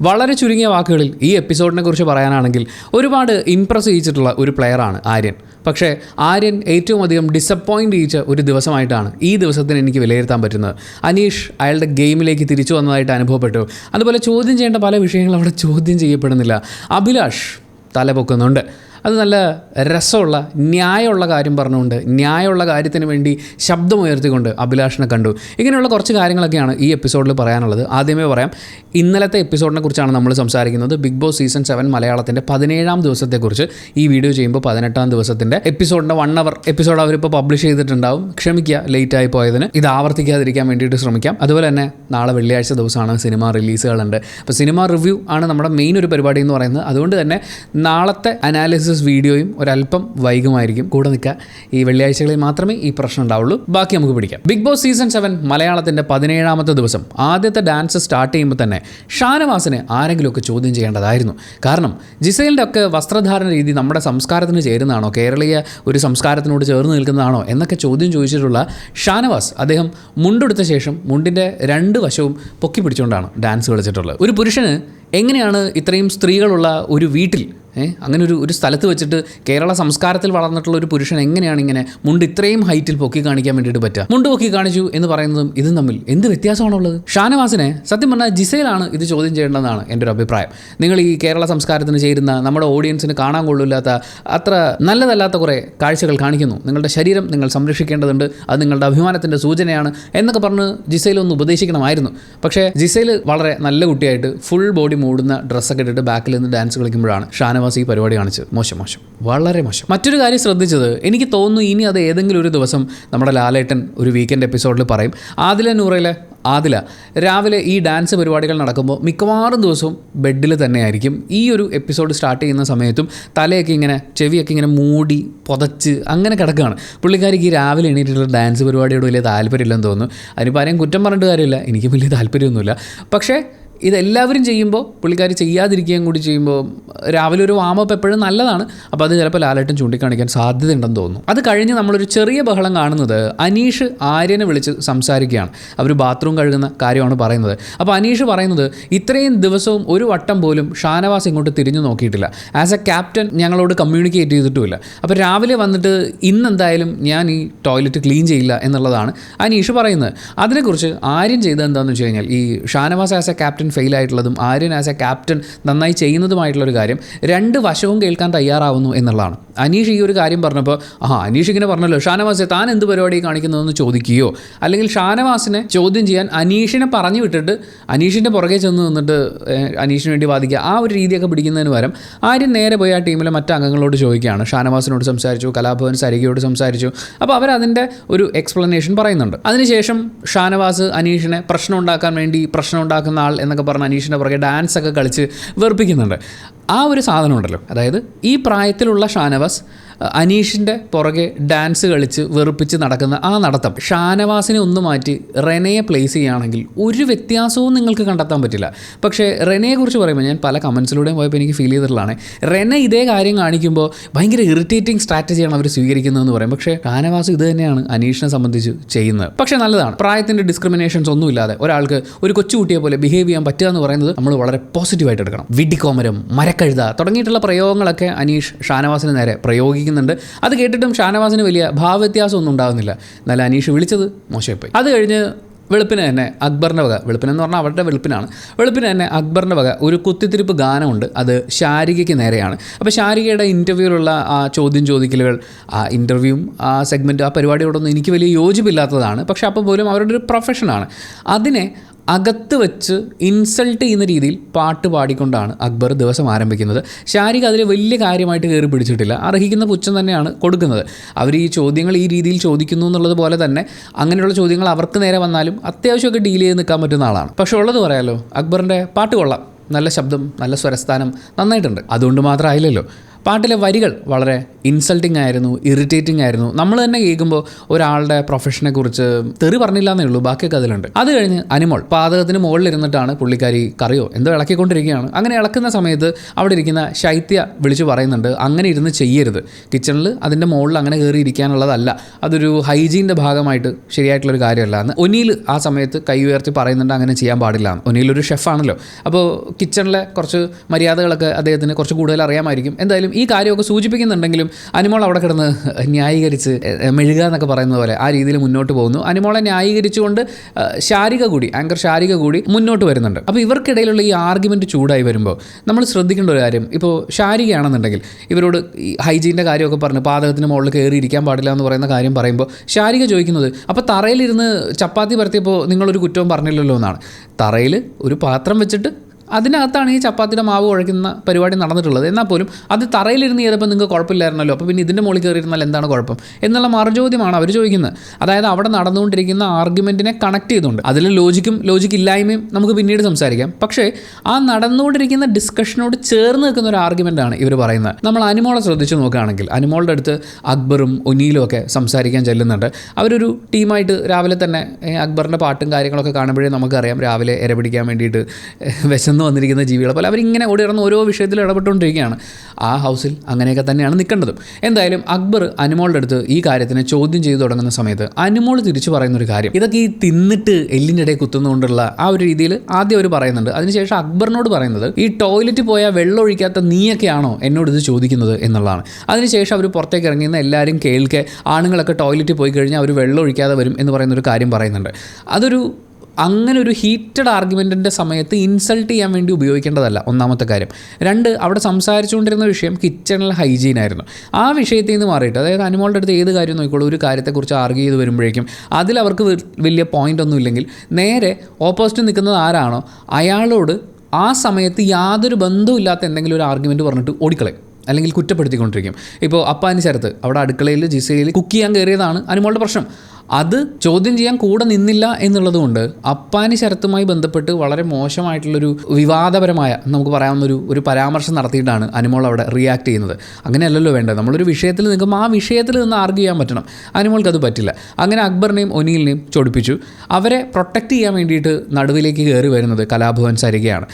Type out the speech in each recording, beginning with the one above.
വളരെ ചുരുങ്ങിയ വാക്കുകളിൽ ഈ എപ്പിസോഡിനെ കുറിച്ച് പറയാനാണെങ്കിൽ ഒരുപാട് ഇംപ്രസ് ചെയ്യിച്ചിട്ടുള്ള ഒരു പ്ലെയറാണ് ആര്യൻ. പക്ഷേ ആര്യൻ ഏറ്റവും അധികം ഡിസപ്പോയിൻ്റ് ചെയ്യിച്ച ഒരു ദിവസമായിട്ടാണ് ഈ ദിവസത്തിന് എനിക്ക് വിലയിരുത്താൻ പറ്റുന്നത്. അനീഷ് അയാളുടെ ഗെയിമിലേക്ക് തിരിച്ചു വന്നതായിട്ട് അനുഭവപ്പെട്ടു. അതുപോലെ ചോദ്യം ചെയ്യേണ്ട പല വിഷയങ്ങളും അവിടെ ചോദ്യം ചെയ്യപ്പെടുന്നില്ല. അഭിലാഷ് തലപൊക്കുന്നുണ്ട്. അത് നല്ല രസമുള്ള ന്യായമുള്ള കാര്യം പറഞ്ഞുകൊണ്ട് ന്യായമുള്ള കാര്യത്തിന് വേണ്ടി ശബ്ദമുയർത്തിക്കൊണ്ട് അഭിലാഷിനെ കണ്ടു. ഇങ്ങനെയുള്ള കുറച്ച് കാര്യങ്ങളൊക്കെയാണ് ഈ എപ്പിസോഡിൽ പറയാനുള്ളത്. ആദ്യമേ പറയാം, ഇന്നലത്തെ എപ്പിസോഡിനെ കുറിച്ചാണ് നമ്മൾ സംസാരിക്കുന്നത്. ബിഗ് ബോസ് സീസൺ 7 മലയാളത്തിൻ്റെ 17ാം ദിവസത്തെക്കുറിച്ച്. ഈ വീഡിയോ ചെയ്യുമ്പോൾ 18ാം ദിവസത്തിൻ്റെ എപ്പിസോഡിൻ്റെ 1 hour എപ്പിസോഡ് അവരിപ്പോൾ പബ്ലിഷ് ചെയ്തിട്ടുണ്ടാവും. ക്ഷമിക്കുക ലേറ്റായി പോയതിന്. ഇത് ആവർത്തിക്കാതിരിക്കാൻ വേണ്ടിയിട്ട് ശ്രമിക്കാം. അതുപോലെ തന്നെ നാളെ വെള്ളിയാഴ്ച ദിവസമാണ് സിനിമ റിലീസുകളുണ്ട്. അപ്പോൾ സിനിമ റിവ്യൂ ആണ് നമ്മുടെ മെയിൻ ഒരു പരിപാടി എന്ന് പറയുന്നത്. അതുകൊണ്ട് തന്നെ നാളത്തെ അനാലിസിസ് വീഡിയോയും ഒരല്പം വൈകുമായിരിക്കും. കൂടെ നിൽക്കുക, ഈ വെള്ളിയാഴ്ചകളിൽ മാത്രമേ ഈ പ്രശ്നം ഉണ്ടാവുള്ളൂ. ബാക്കി നമുക്ക് പിടിക്കാം. ബിഗ് ബോസ് സീസൺ 7 മലയാളത്തിൻ്റെ 17ാമത്തെ ദിവസം ആദ്യത്തെ ഡാൻസ് സ്റ്റാർട്ട് ചെയ്യുമ്പോൾ തന്നെ ഷാനവാസിനെ ആരെങ്കിലുമൊക്കെ ചോദ്യം ചെയ്യേണ്ടതായിരുന്നു. കാരണം ജിസേലിൻ്റെ ഒക്കെ വസ്ത്രധാരണ രീതി നമ്മുടെ സംസ്കാരത്തിന് ചേരുന്നതാണോ, കേരളീയ ഒരു സംസ്കാരത്തിനോട് ചേർന്ന് നിൽക്കുന്നതാണോ എന്നൊക്കെ ചോദ്യം ചോദിച്ചിട്ടുള്ള ഷാനവാസ് അദ്ദേഹം മുണ്ടെടുത്ത ശേഷം മുണ്ടിൻ്റെ 2 വശവും പൊക്കി പിടിച്ചുകൊണ്ടാണ് ഡാൻസ് കളിച്ചിട്ടുള്ളത്. ഒരു പുരുഷന് എങ്ങനെയാണ് ഇത്രയും സ്ത്രീകളുള്ള ഒരു വീട്ടിൽ അങ്ങനെ ഒരു സ്ഥലത്ത് വെച്ചിട്ട് കേരള സംസ്കാരത്തിൽ വളർന്നിട്ടുള്ള ഒരു പുരുഷൻ എങ്ങനെയാണ് ഇങ്ങനെ മുണ്ട് ഇത്രയും ഹൈറ്റിൽ പൊക്കി കാണിക്കാൻ വേണ്ടിയിട്ട് പറ്റുക? മുണ്ട് പൊക്കി കാണിച്ചു എന്ന് പറയുന്നതും ഇതും തമ്മിൽ എന്ത് വ്യത്യാസമാണുള്ളത്? ഷാനവാസിനെ സത്യം പറഞ്ഞാൽ ജിസേലാണ് ഇത് ചോദ്യം ചെയ്യേണ്ടതെന്നാണ് എൻ്റെ ഒരു അഭിപ്രായം. നിങ്ങൾ ഈ കേരള സംസ്കാരത്തിന് ചേരുന്ന നമ്മുടെ ഓഡിയൻസിന് കാണാൻ കൊള്ളില്ലാത്ത അത്ര നല്ലതല്ലാത്ത കുറേ കാഴ്ചകൾ കാണിക്കുന്നു. നിങ്ങളുടെ ശരീരം നിങ്ങൾ സംരക്ഷിക്കേണ്ടതുണ്ട്, അത് നിങ്ങളുടെ അഭിമാനത്തിൻ്റെ സൂചനയാണ് എന്നൊക്കെ പറഞ്ഞ് ജിസേൽ ഒന്ന് ഉപദേശിക്കണമായിരുന്നു. പക്ഷേ ജിസേൽ വളരെ നല്ല കുട്ടിയായിട്ട് ഫുൾ ബോഡി മൂടുന്ന ഡ്രസ്സൊക്കെ ഇട്ടിട്ട് ബാക്കിൽ നിന്ന് ഡാൻസ് കളിക്കുമ്പോഴാണ് ഷാനവാസ് ഈ പരിപാടി കാണിച്ചത്. മോശം, വളരെ മോശം. മറ്റൊരു കാര്യം ശ്രദ്ധിച്ചത്, എനിക്ക് തോന്നുന്നു ഇനി അത് ഏതെങ്കിലും ഒരു ദിവസം നമ്മുടെ ലാലേട്ടൻ ഒരു വീക്കെൻഡ് എപ്പിസോഡിൽ പറയും. ആദില നൂറയിലെ ആദില രാവിലെ ഈ ഡാൻസ് പരിപാടികൾ നടക്കുമ്പോൾ മിക്കവാറും ദിവസവും ബെഡിൽ തന്നെയായിരിക്കും. ഈ ഒരു എപ്പിസോഡ് സ്റ്റാർട്ട് ചെയ്യുന്ന സമയത്തും തലയൊക്കെ ഇങ്ങനെ ചെവിയൊക്കെ ഇങ്ങനെ മൂടി പുതച്ച് അങ്ങനെ കിടക്കുകയാണ്. പുള്ളിക്കാരിക്ക് ഈ രാവിലെ എണീറ്റിട്ടുള്ള ഡാൻസ് പരിപാടിയോട് വലിയ താല്പര്യമില്ലെന്ന് തോന്നുന്നു. അതിനിപ്പോൾ ആരെയും കുറ്റം പറഞ്ഞിട്ട് കാര്യമില്ല, എനിക്ക് വലിയ താല്പര്യമൊന്നുമില്ല. പക്ഷേ ഇതെല്ലാവരും ചെയ്യുമ്പോൾ പുള്ളിക്കാരി ചെയ്യാതിരിക്കുകയും കൂടി ചെയ്യുമ്പോൾ രാവിലെ ഒരു വാമപ്പ് എപ്പോഴും നല്ലതാണ്. അപ്പോൾ അത് ചിലപ്പോൾ ലാലേട്ടൻ ചൂണ്ടിക്കാണിക്കാൻ സാധ്യതയുണ്ടെന്ന് തോന്നുന്നു. അത് കഴിഞ്ഞ് നമ്മളൊരു ചെറിയ ബഹളം കാണുന്നത് അനീഷ് ആര്യനെ വിളിച്ച് സംസാരിക്കുകയാണ്. അവർ ബാത്റൂം കഴുകുന്ന കാര്യമാണ് പറയുന്നത്. അപ്പോൾ അനീഷ് പറയുന്നത്, ഇത്രയും ദിവസവും ഒരു വട്ടം പോലും ഷാനവാസ് ഇങ്ങോട്ട് തിരിഞ്ഞു നോക്കിയിട്ടില്ല. ആസ് എ ക്യാപ്റ്റൻ ഞങ്ങളോട് കമ്മ്യൂണിക്കേറ്റ് ചെയ്തിട്ടുമില്ല. അപ്പോൾ രാവിലെ വന്നിട്ട് ഇന്നെന്തായാലും ഞാൻ ഈ ടോയ്ലറ്റ് ക്ലീൻ ചെയ്യില്ല എന്നുള്ളതാണ് അനീഷ് പറയുന്നത്. അതിനെക്കുറിച്ച് ആര്യൻ ചെയ്തത് എന്താണെന്ന് വെച്ച് കഴിഞ്ഞാൽ, ഈ Shanavas as A captain fail ആയിട്ടുള്ളതും ആര്യൻ ആസ് എ ക്യാപ്റ്റൻ നന്നായി ചെയ്യുന്നതുമായിട്ടുള്ളൊരു കാര്യം 2 വശവും കേൾക്കാൻ തയ്യാറാവുന്നു എന്നുള്ളതാണ്. അനീഷ് ഈ ഒരു കാര്യം പറഞ്ഞപ്പോൾ അനീഷ് ഇങ്ങനെ പറഞ്ഞല്ലോ, ഷാനവാസ് താൻ എന്ത് പരിപാടി കാണിക്കുന്നതെന്ന് ചോദിക്കുകയോ അല്ലെങ്കിൽ ഷാനവാസിനെ ചോദ്യം ചെയ്യാൻ അനീഷിനെ പറഞ്ഞു വിട്ടിട്ട് അനീഷിൻ്റെ പുറകെ ചെന്ന് നിന്നിട്ട് അനീഷിന് വേണ്ടി വാദിക്കുക, ആ ഒരു രീതിയൊക്കെ പിടിക്കുന്നതിന് പകരം ആര്യൻ നേരെ പോയി ആ ടീമിലെ മറ്റ് അംഗങ്ങളോട് ചോദിക്കുകയാണ്. ഷാനവാസിനോട് സംസാരിച്ചു, കലാഭവൻ സരികയോട് സംസാരിച്ചു. അപ്പോൾ അവരതിൻ്റെ ഒരു എക്സ്പ്ലനേഷൻ പറയുന്നുണ്ട്. അതിനുശേഷം ഷാനവാസ് അനീഷിനെ പ്രശ്നം ഉണ്ടാക്കാൻ വേണ്ടി പ്രശ്നം ഉണ്ടാക്കുന്ന ആൾ എന്നൊക്കെ പറഞ്ഞ് അനീഷിൻ്റെ പുറകെ ഡാൻസൊക്കെ കളിച്ച് വെറുപ്പിക്കുന്നുണ്ട്. ആ ഒരു സാധനം ഉണ്ടല്ലോ, അതായത് ഈ പ്രായത്തിലുള്ള ഷാനവാസ് അനീഷിൻ്റെ പുറകെ ഡാൻസ് കളിച്ച് വെറുപ്പിച്ച് നടക്കുന്ന ആ നടത്തം ഷാനവാസിനെ ഒന്ന് മാറ്റി റെനയെ പ്ലേസ് ചെയ്യുകയാണെങ്കിൽ ഒരു വ്യത്യാസവും നിങ്ങൾക്ക് കണ്ടെത്താൻ പറ്റില്ല. പക്ഷേ റെനയെക്കുറിച്ച് പറയുമ്പോൾ ഞാൻ പല കമൻസിലൂടെയും പോയപ്പോൾ എനിക്ക് ഫീൽ ചെയ്തിട്ടുള്ളതാണ്, റെന ഇതേ കാര്യം കാണിക്കുമ്പോൾ ഭയങ്കര ഇറിറ്റേറ്റിംഗ് സ്ട്രാറ്റജിയാണ് അവർ സ്വീകരിക്കുന്നതെന്ന് പറയും. പക്ഷേ ഷാനവാസ് ഇത് തന്നെയാണ് അനീഷിനെ സംബന്ധിച്ച് ചെയ്യുന്നത്. പക്ഷേ നല്ലതാണ്, പ്രായത്തിൻ്റെ ഡിസ്ക്രിമിനേഷൻസ് ഒന്നുമില്ലാതെ ഒരാൾക്ക് ഒരു കൊച്ചുകുട്ടിയെ പോലെ ബിഹേവ് ചെയ്യാൻ പറ്റുക എന്ന് പറയുന്നത് നമ്മൾ വളരെ പോസിറ്റീവായിട്ട് എടുക്കണം. വിഡിക്കോമരം, മരക്കഴുത തുടങ്ങിയിട്ടുള്ള പ്രയോഗങ്ങളൊക്കെ അനീഷ് ഷാനവാസിന് നേരെ പ്രയോഗിക്കുന്നുണ്ട്. അത് കേട്ടിട്ടും ഷാനവാസിന് വലിയ ഭാവവ്യത്യാസമൊന്നും ഉണ്ടാകുന്നില്ല. എന്നാൽ അനീഷ് വിളിച്ചത് മോശമായി. അത് കഴിഞ്ഞ് വെളുപ്പിന് തന്നെ അക്ബറിൻ്റെ വക, വെളുപ്പിനെന്ന് പറഞ്ഞാൽ അവരുടെ വെളുപ്പിനാണ്, വെളുപ്പിന് തന്നെ അക്ബറിൻ്റെ വക ഒരു കുത്തിത്തിരിപ്പ് ഗാനമുണ്ട്. അത് ശാരികയ്ക്ക് നേരെയാണ്. അപ്പോൾ ശാരികയുടെ ഇൻ്റർവ്യൂവിലുള്ള ആ ചോദ്യം ചോദിക്കലുകൾ, ആ ഇൻ്റർവ്യൂവും ആ സെഗ്മെൻറ്റ്, ആ പരിപാടിയോടൊന്നും എനിക്ക് വലിയ യോജിപ്പില്ലാത്തതാണ്. പക്ഷേ അപ്പോൾ പോലും അവരുടെ ഒരു പ്രൊഫഷനാണ്. അതിനെ അകത്ത് വെച്ച് ഇൻസൾട്ട് ചെയ്യുന്ന രീതിയിൽ പാട്ട് പാടിക്കൊണ്ടാണ് അക്ബർ ദിവസം ആരംഭിക്കുന്നത്. ശാരിക അതിൽ വലിയ കാര്യമായിട്ട് കയറി പിടിച്ചിട്ടില്ല, അർഹിക്കുന്ന പുച്ഛം തന്നെയാണ് കൊടുക്കുന്നത്. അവർ ഈ ചോദ്യങ്ങൾ ഈ രീതിയിൽ ചോദിക്കുന്നു എന്നുള്ളത് പോലെ തന്നെ അങ്ങനെയുള്ള ചോദ്യങ്ങൾ അവർക്ക് നേരെ വന്നാലും അത്യാവശ്യമൊക്കെ ഡീൽ ചെയ്ത് നിൽക്കാൻ പറ്റുന്ന ആളാണ്. പക്ഷേ ഉള്ളത് പറയാലോ, അക്ബറിൻ്റെ പാട്ട് കൊള്ളാം, നല്ല ശബ്ദം, നല്ല സ്വരസ്ഥാനം നന്നായിട്ടുണ്ട്. അതുകൊണ്ട് മാത്രമായില്ലല്ലോ, പാട്ടിലെ വരികൾ വളരെ ഇൻസൾട്ടിങ് ആയിരുന്നു, ഇറിറ്റേറ്റിംഗ് ആയിരുന്നു. നമ്മൾ തന്നെ കേൾക്കുമ്പോൾ ഒരാളുടെ പ്രൊഫഷനെ കുറിച്ച് തെറി പറഞ്ഞില്ല എന്നേ ഉള്ളൂ, ബാക്കിയൊക്കെ അതിലുണ്ട്. അത് കഴിഞ്ഞ് അനിമോൾ പാതകത്തിന് മുകളിലിരുന്നിട്ടാണ് പുള്ളിക്കാരി കറിയോ എന്തോ ഇളക്കിക്കൊണ്ടിരിക്കുകയാണ്. അങ്ങനെ ഇളക്കുന്ന സമയത്ത് അവിടെ ഇരിക്കുന്ന ശൈത്യ വിളിച്ചു പറയുന്നുണ്ട്, അങ്ങനെ ഇരുന്ന് ചെയ്യരുത്, കിച്ചണിൽ അതിൻ്റെ മുകളിൽ അങ്ങനെ കയറി ഇരിക്കാനുള്ളതല്ല, അതൊരു ഹൈജീൻ്റെ ഭാഗമായിട്ട് ശരിയായിട്ടുള്ളൊരു കാര്യമല്ല എന്ന് ഒനീൽ ആ സമയത്ത് കൈ ഉയർത്തി പറയുന്നുണ്ട്, അങ്ങനെ ചെയ്യാൻ പാടില്ല എന്ന്. ഒനീൽ ഒരു ഷെഫാണല്ലോ, അപ്പോൾ കിച്ചണിലെ കുറച്ച് മര്യാദകളൊക്കെ അദ്ദേഹത്തിന് കുറച്ച് കൂടുതൽ അറിയാമായിരിക്കും. എന്തായാലും ഈ കാര്യമൊക്കെ സൂചിപ്പിക്കുന്നുണ്ടെങ്കിലും അനിമോൾ അവിടെ കിടന്ന് ന്യായീകരിച്ച് മെഴുകുക എന്നൊക്കെ പറയുന്നത് പോലെ ആ രീതിയിൽ മുന്നോട്ട് പോകുന്നു. അനിമോളെ ന്യായീകരിച്ചുകൊണ്ട് ആങ്കർ ശാരിക കൂടി മുന്നോട്ട് വരുന്നുണ്ട്. അപ്പോൾ ഇവർക്കിടയിലുള്ള ഈ ആർഗ്യുമെൻറ്റ് ചൂടായി വരുമ്പോൾ നമ്മൾ ശ്രദ്ധിക്കേണ്ട ഒരു കാര്യം, ഇപ്പോൾ ശാരികയാണെന്നുണ്ടെങ്കിൽ ഇവരോട് ഈ ഹൈജീൻ്റെ കാര്യമൊക്കെ പറഞ്ഞ് പാതകത്തിന് മുകളിൽ കയറി ഇരിക്കാൻ പാടില്ല എന്ന് പറയുന്ന കാര്യം പറയുമ്പോൾ ശാരിക ചോദിക്കുന്നത്, അപ്പോൾ തറയിലിരുന്ന് ചപ്പാത്തി പരത്തിയപ്പോൾ നിങ്ങളൊരു കുറ്റവും പറഞ്ഞില്ലല്ലോ എന്നാണ്. തറയിൽ ഒരു പാത്രം വെച്ചിട്ട് അതിനകത്താണ് ഈ ചപ്പാത്തിയുടെ മാവ് കുഴയ്ക്കുന്ന പരിപാടി നടന്നിട്ടുള്ളത്. എന്നാൽ പോലും അത് തറയിലിരുന്ന് ചെയ്തപ്പോൾ നിങ്ങൾക്ക് കുഴപ്പമില്ലായിരുന്നല്ലോ, അപ്പോൾ പിന്നെ ഇതിൻ്റെ മുകളിൽ കയറിയിരുന്നാൽ എന്താണ് കുഴപ്പം എന്നുള്ള മറുചോദ്യമാണ് അവർ ചോദിക്കുന്നത്. അതായത് അവിടെ നടന്നുകൊണ്ടിരിക്കുന്ന ആർഗ്യുമെൻറ്റിനെ കണക്ട് ചെയ്തുകൊണ്ട് അതിൽ ലോജിക്കില്ലായ്മയും നമുക്ക് പിന്നീട് സംസാരിക്കാം. പക്ഷേ ആ നടന്നുകൊണ്ടിരിക്കുന്ന ഡിസ്കഷനോട് ചേർന്ന് നിൽക്കുന്ന ഒരു ആർഗ്യുമെൻ്റാണ് ഇവർ പറയുന്നത്. നമ്മൾ അനിമോളെ ശ്രദ്ധിച്ച് നോക്കുകയാണെങ്കിൽ അനിമോളുടെ അടുത്ത് അക്ബറും ഒനീലും ഒക്കെ സംസാരിക്കാൻ ചെല്ലുന്നുണ്ട്. അവരൊരു ടീമായിട്ട് രാവിലെ തന്നെ അക്ബറിൻ്റെ പാട്ടും കാര്യങ്ങളൊക്കെ കാണുമ്പോഴേ നമുക്കറിയാം രാവിലെ ഇരപിടിക്കാൻ വേണ്ടിയിട്ട് വന്നിരിക്കുന്ന ജീവികളെ പോലെ അവരിങ്ങനെ ഓടിയിറന്ന് ഓരോ വിഷയത്തിൽ ഇടപെട്ടുകൊണ്ടിരിക്കുകയാണ്. ആ ഹൗസിൽ അങ്ങനെയൊക്കെ തന്നെയാണ് നിൽക്കേണ്ടതും. എന്തായാലും അക്ബർ അനിമോളുടെ അടുത്ത് ഈ കാര്യത്തിനെ ചോദ്യം ചെയ്തു തുടങ്ങുന്ന സമയത്ത് അനിമോൾ തിരിച്ചു പറയുന്നൊരു കാര്യം, ഇതൊക്കെ ഈ തിന്നിട്ട് എല്ലിൻ്റെ ഇടയിൽ കുത്തുന്നുകൊണ്ടുള്ള ആ ഒരു രീതിയിൽ ആദ്യം അവർ പറയുന്നുണ്ട്. അതിനുശേഷം അക്ബറിനോട് പറയുന്നത്, ഈ ടോയ്ലറ്റിൽ പോയാൽ വെള്ളം ഒഴിക്കാത്ത നീയൊക്കെയാണോ എന്നോട് ഇത് ചോദിക്കുന്നത് എന്നുള്ളതാണ്. അതിനുശേഷം അവർ പുറത്തേക്ക് ഇറങ്ങിയെന്ന് എല്ലാവരും കേൾക്കെ ആണുങ്ങളൊക്കെ ടോയ്ലറ്റിൽ പോയി കഴിഞ്ഞാൽ അവർ വെള്ളം ഒഴിക്കാതെ വരും എന്ന് പറയുന്നൊരു കാര്യം പറയുന്നുണ്ട്. അങ്ങനെ ഒരു ഹീറ്റഡ് ആർഗ്യുമെൻറ്റിൻ്റെ സമയത്ത് ഇൻസൾട്ട് ചെയ്യാൻ വേണ്ടി ഉപയോഗിക്കേണ്ടതല്ല, ഒന്നാമത്തെ കാര്യം. രണ്ട്, അവിടെ സംസാരിച്ചുകൊണ്ടിരുന്ന വിഷയം കിച്ചണിലെ ഹൈജീനായിരുന്നു. ആ വിഷയത്തിൽ നിന്ന് മാറിയിട്ട്, അതായത് അനിമോളുടെ അടുത്ത് ഏത് കാര്യം നോക്കിക്കോളൂ, ഒരു കാര്യത്തെക്കുറിച്ച് ആർഗ്യൂ ചെയ്ത് വരുമ്പോഴേക്കും അതിലവർക്ക് വലിയ പോയിൻ്റ് ഒന്നും ഇല്ലെങ്കിൽ നേരെ ഓപ്പോസിറ്റ് നിൽക്കുന്നത് ആരാണോ അയാളോട് ആ സമയത്ത് യാതൊരു ബന്ധവുമില്ലാത്ത എന്തെങ്കിലും ഒരു ആർഗ്യുമെൻറ്റ് പറഞ്ഞിട്ട് ഓടിക്കളയും, അല്ലെങ്കിൽ കുറ്റപ്പെടുത്തിക്കൊണ്ടിരിക്കും. ഇപ്പോൾ അപ്പാനി ശരത്ത് അവിടെ അടുക്കളയിൽ ജിസയിൽ കുക്ക് ചെയ്യാൻ കയറിയതാണ് അനിമോളുടെ പ്രശ്നം. അത് ചോദ്യം ചെയ്യാൻ കൂടെ നിന്നില്ല എന്നുള്ളതുകൊണ്ട് അപ്പാനി ശരത്തുമായി ബന്ധപ്പെട്ട് വളരെ മോശമായിട്ടുള്ളൊരു വിവാദപരമായ നമുക്ക് പറയാവുന്ന ഒരു പരാമർശം നടത്തിയിട്ടാണ് അനിമോൾ അവിടെ റിയാക്ട് ചെയ്യുന്നത്. അങ്ങനെയല്ലല്ലോ വേണ്ടത്. നമ്മളൊരു വിഷയത്തിൽ നിൽക്കുമ്പോൾ ആ വിഷയത്തിൽ നിന്ന് ആർഗ്യൂ ചെയ്യാൻ പറ്റണം. അനിമോൾക്ക് അത് പറ്റില്ല. അങ്ങനെ അക്ബറിനെയും ഒനീലിനെയും ചൊടിപ്പിച്ചു. അവരെ പ്രൊട്ടക്റ്റ് ചെയ്യാൻ വേണ്ടിയിട്ട് നടുവിലേക്ക് കയറി വരുന്നത് കലാഭവൻ സരികയാണ്.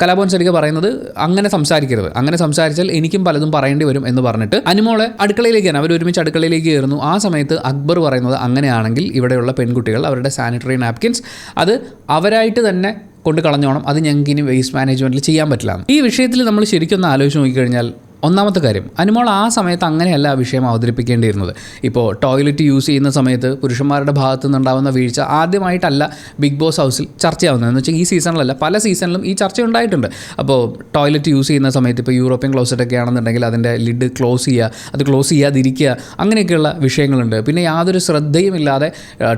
കലാഭവൻ സരിക പറയുന്നത്, അങ്ങനെ സംസാരിക്കരുത്, അങ്ങനെ സംസാരിച്ചാൽ എനിക്കും പലതും പറയേണ്ടി വരും എന്ന് പറഞ്ഞിട്ട് അനിമോളെ അടുക്കളയിലേക്കാണ് അവർ ഒരുമിച്ച് അടുക്കളയിലേക്ക് കയറുന്നു. ആ സമയത്ത് അക്ബർ പറയുന്നത്, അങ്ങനെയാണെങ്കിൽ ഇവിടെയുള്ള പെൺകുട്ടികൾ അവരുടെ സാനിറ്ററി നാപ്കിൻസ് അത് അവരായിട്ട് തന്നെ കൊണ്ട് കളഞ്ഞോണം, അത് ഞങ്ങൾക്ക് ഇനി വേസ്റ്റ് മാനേജ്മെൻറ്റിൽ ചെയ്യാൻ പറ്റില്ല. ഈ വിഷയത്തിൽ നമ്മൾ ശരിക്കും ഒന്ന് ആലോചിച്ച് നോക്കിക്കഴിഞ്ഞാൽ ഒന്നാമത്തെ കാര്യം, അനിമോൾ ആ സമയത്ത് അങ്ങനെയല്ല ആ വിഷയം അവതരിപ്പിക്കേണ്ടിയിരുന്നത്. ഇപ്പോൾ ടോയ്ലറ്റ് യൂസ് ചെയ്യുന്ന സമയത്ത് പുരുഷന്മാരുടെ ഭാഗത്തു നിന്നുണ്ടാകുന്ന വീഴ്ച ആദ്യമായിട്ടല്ല ബിഗ് ബോസ് ഹൗസിൽ ചർച്ചയാവുന്നത്. എന്ന് വെച്ചാൽ ഈ സീസണിലല്ല, പല സീസണിലും ഈ ചർച്ച ഉണ്ടായിട്ടുണ്ട്. അപ്പോൾ ടോയ്ലറ്റ് യൂസ് ചെയ്യുന്ന സമയത്ത് ഇപ്പോൾ യൂറോപ്യൻ ക്ലോസറ്റൊക്കെ ആണെന്നുണ്ടെങ്കിൽ അതിൻ്റെ ലിഡ് ക്ലോസ് ചെയ്യുക, അത് ക്ലോസ് ചെയ്യാതിരിക്കുക, അങ്ങനെയൊക്കെയുള്ള വിഷയങ്ങളുണ്ട്. പിന്നെ യാതൊരു ശ്രദ്ധയുമില്ലാതെ